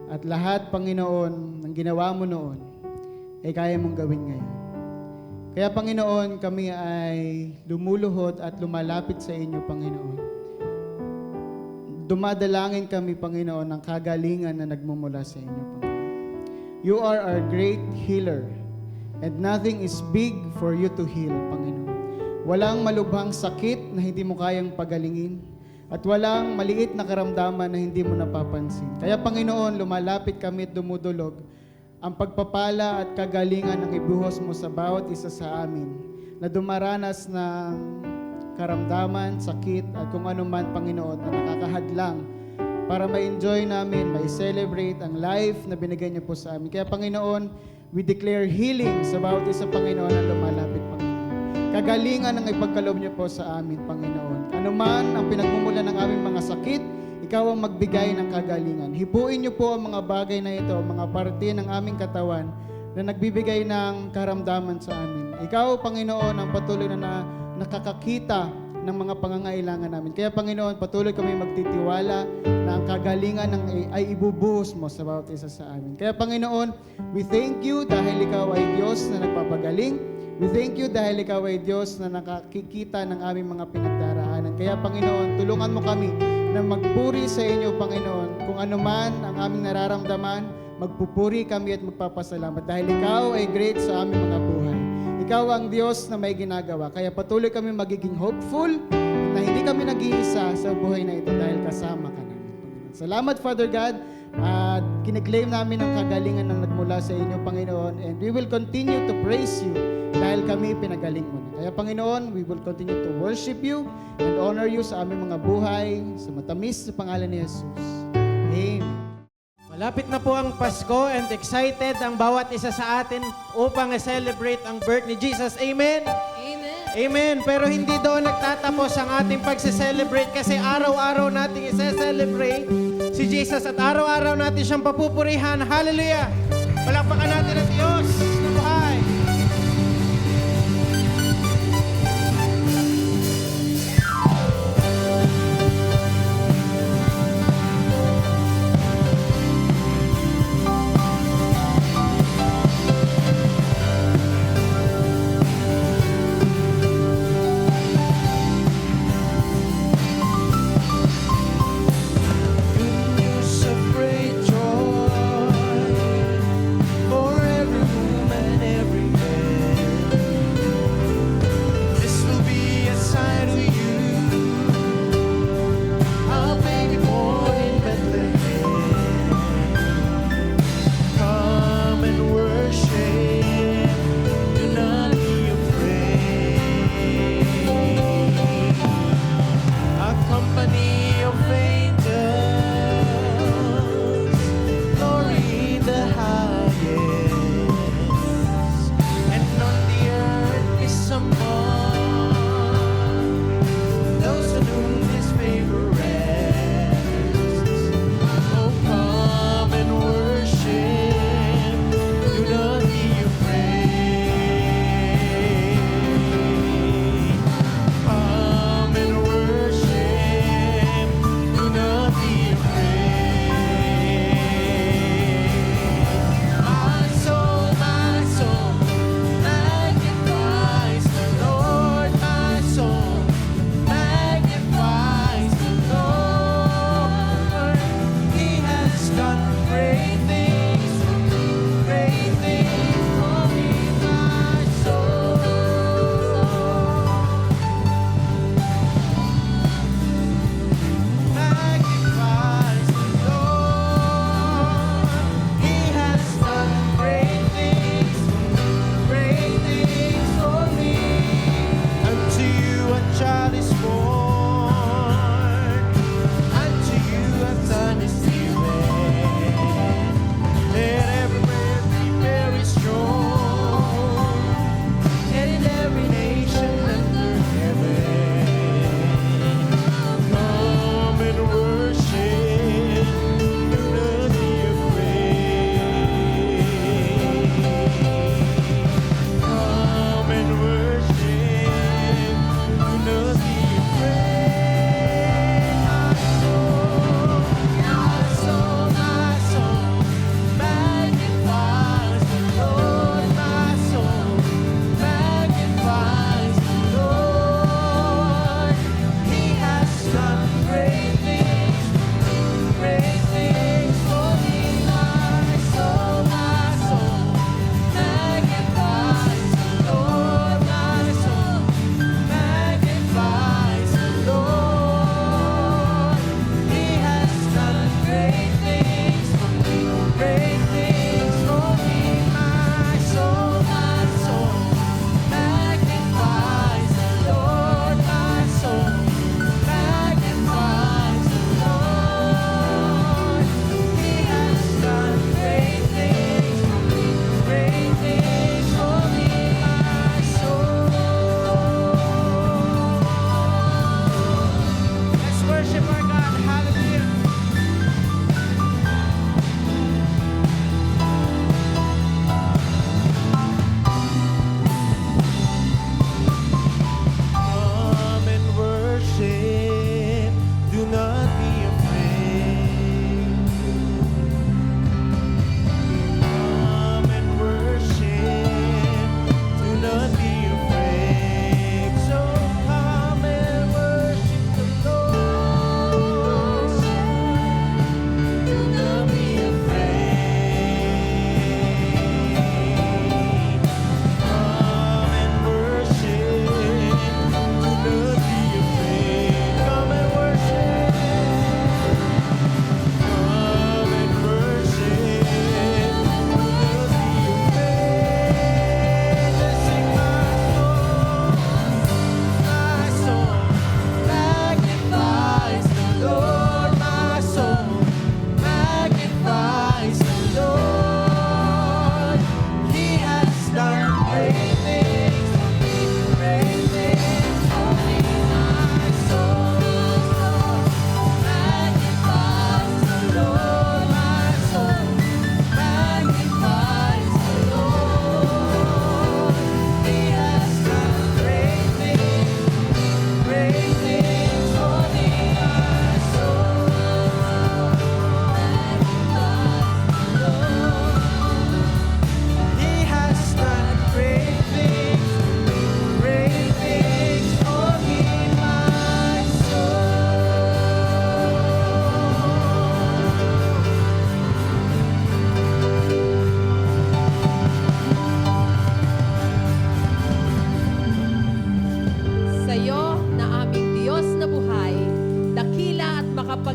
At lahat, Panginoon, ng ginawa mo noon, ay kaya mong gawin ngayon. Kaya Panginoon, kami ay lumuluhod at lumalapit sa inyo, Panginoon. Dumadalangin kami, Panginoon, ng kagalingan na nagmumula sa inyo, Panginoon. You are our great healer, and nothing is big for you to heal, Panginoon. Walang malubhang sakit na hindi mo kayang pagalingin, at walang maliit na karamdaman na hindi mo napapansin. Kaya Panginoon, lumalapit kami at dumudulog ang pagpapala at kagalingan ng ibuhos mo sa bawat isa sa amin na dumaranas ng karamdaman, sakit at kung ano man, Panginoon, na nakakahadlang para ma-enjoy namin, ma-celebrate ang life na binigay niyo po sa amin. Kaya Panginoon, we declare healing sa bawat isa, Panginoon, na lumalapit, Panginoon. Kagalingan ang ipagkaloob niyo po sa amin, Panginoon. Ano man ang pinagmumulan ng aming mga sakit, ikaw ang magbigay ng kagalingan. Hipuin niyo po ang mga bagay na ito, mga parte ng aming katawan na nagbibigay ng karamdaman sa amin. Ikaw, Panginoon, ang patuloy na nakakakita ng mga pangangailangan namin. Kaya, Panginoon, patuloy kami magtitiwala na ang kagalingan ay ibubuhos mo sa bawat isa sa amin. Kaya, Panginoon, we thank you dahil ikaw ay Diyos na nagpapagaling. We thank you dahil ikaw ay Diyos na nakakikita ng aming mga pinagdaraanan. Kaya, Panginoon, tulungan mo kami na magpuri sa inyo, Panginoon. Kung ano man ang aming nararamdaman, magpupuri kami at magpapasalamat dahil ikaw ay great sa aming mga buhay. Ikaw ang Diyos na may ginagawa. Kaya patuloy kami magiging hopeful na hindi kami nag-iisa sa buhay na ito dahil kasama ka namin, Panginoon. Salamat, Father God. At kiniklaim namin ang kagalingan na nagmula sa inyo, Panginoon. And we will continue to praise you dahil kami pinagaling mo na. Kaya, Panginoon, we will continue to worship you and honor you sa aming mga buhay, sa matamis sa pangalan ni Jesus. Amen. Malapit na po ang Pasko and excited ang bawat isa sa atin upang i-celebrate ang birth ni Jesus. Amen? Amen. Amen. Pero hindi doon nagtatapos ang ating pagse-celebrate kasi araw-araw nating i-celebrate si Jesus at araw-araw natin siyang papupurihan. Hallelujah! Palakpakan natin ang Diyos na buhay. News of great joy for every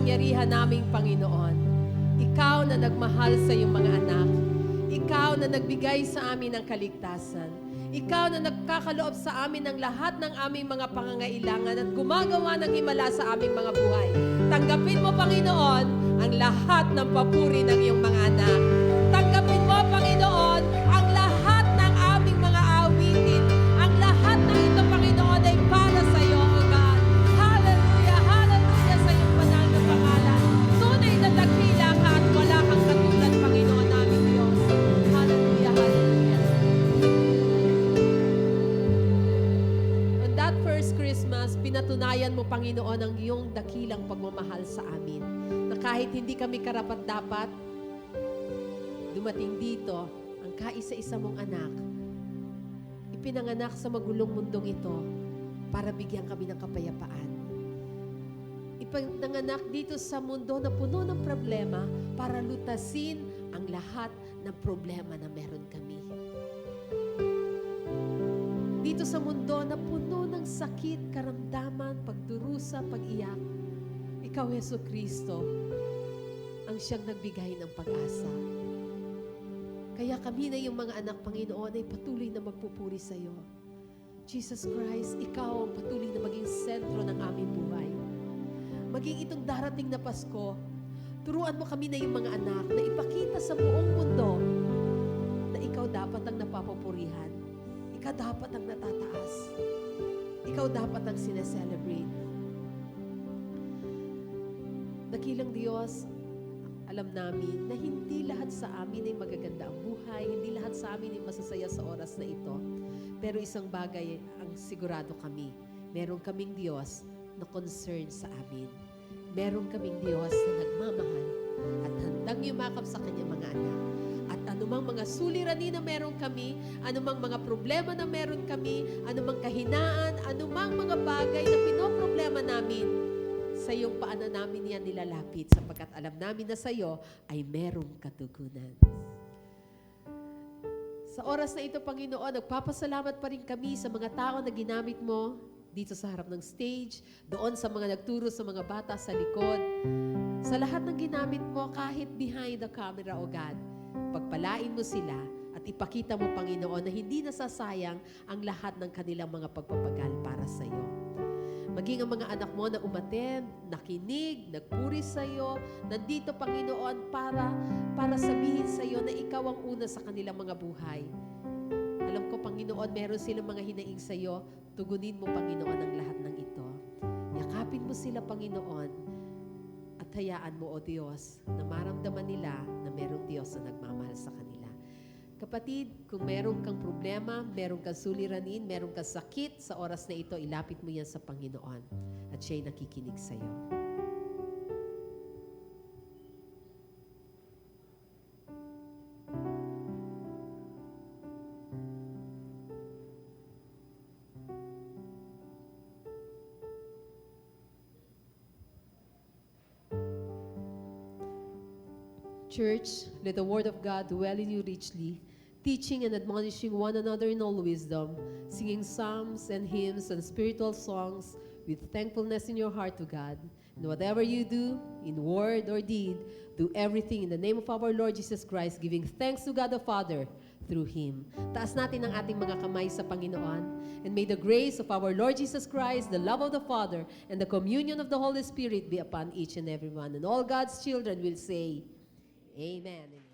makapangyarihan naming Panginoon. Ikaw na nagmahal sa iyong mga anak. Ikaw na nagbigay sa amin ng kaligtasan. Ikaw na nagkakaloob sa amin ng lahat ng aming mga pangangailangan at gumagawa ng himala sa aming mga buhay. Tanggapin mo, Panginoon, ang lahat ng papuri ng iyong mga anak. Tanggapin mo, Panginoon, ang lahat ng aming mga awitin. Ang lahat ng ito, Panginoon, ay para sa iyo, O God. Hallelujah, hallelujah sa iyong banal na pangalan. Tunay na dakila ka at wala kang katulad, Panginoon namin Diyos. Hallelujah, hallelujah. On that first Christmas, pinatunayan mo, Panginoon, ang iyong dakilang pagmamahal sa amin. Na kahit hindi kami karapat-dapat, dumating dito ang kaisa-isa mong anak, ipinanganak sa magulong mundong ito para bigyan kami ng kapayapaan. Ipinanganak dito sa mundo na puno ng problema para lutasin ang lahat ng problema na meron kami. Dito sa mundo na puno ng sakit, karamdaman, pagdurusa, pag-iyak, ikaw, Yesu Kristo, ang siyang nagbigay ng pag-asa. Kaya kami na yung mga anak, Panginoon, ay patuloy na magpupuri sa iyo. Jesus Christ, ikaw ang patuloy na maging sentro ng aming buhay. Maging itong darating na Pasko, turuan mo kami na yung mga anak na ipakita sa buong mundo na ikaw dapat ang napapupurihan. Ikaw dapat ang natataas. Ikaw dapat ang sineselebrate. Dakilang Diyos, alam namin na hindi lahat sa amin ay magaganda ang buhay, hindi lahat sa amin ay masasaya sa oras na ito. Pero isang bagay ang sigurado kami, meron kaming Diyos na concerned sa amin. Meron kaming Diyos na nagmamahal at handang yumakap sa kanyang mga anak. At anumang mga suliranin na meron kami, anumang mga problema na meron kami, anumang kahinaan, anumang mga bagay na pinoproblema namin, sa iyong paanan namin yan nilalapit sapagkat alam namin na sa iyo ay merong katugunan. Sa oras na ito, Panginoon, nagpapasalamat pa rin kami sa mga tao na ginamit mo dito sa harap ng stage, doon sa mga nagturo sa mga bata sa likod, sa lahat ng ginamit mo kahit behind the camera, O God. Pagpalain mo sila at ipakita mo, Panginoon, na hindi nasasayang ang lahat ng kanilang mga pagpapagal para sa iyo. Maging ang mga anak mo na umattend, nakinig, nagpuri sa iyo, nandito, Panginoon, para sabihin sa iyo na ikaw ang una sa kanilang mga buhay. Alam ko, Panginoon, meron silang mga hinaing sa iyo, tugunin mo, Panginoon, ang lahat ng ito. Yakapin mo sila, Panginoon, at hayaan mo, O Diyos, na maramdaman nila na merong Diyos na nagmamahal sa kanila. Kapatid, kung meron kang problema, meron kang suliranin, meron kang sakit, sa oras na ito, ilapit mo yan sa Panginoon at siya'y nakikinig sa iyo. Church, let the word of God dwell in you richly, teaching and admonishing one another in all wisdom, singing psalms and hymns and spiritual songs with thankfulness in your heart to God. And whatever you do, in word or deed, do everything in the name of our Lord Jesus Christ, giving thanks to God the Father through Him. Taas natin ang ating mga kamay sa Panginoon. And may the grace of our Lord Jesus Christ, the love of the Father, and the communion of the Holy Spirit be upon each and every one. And all God's children will say, Amen.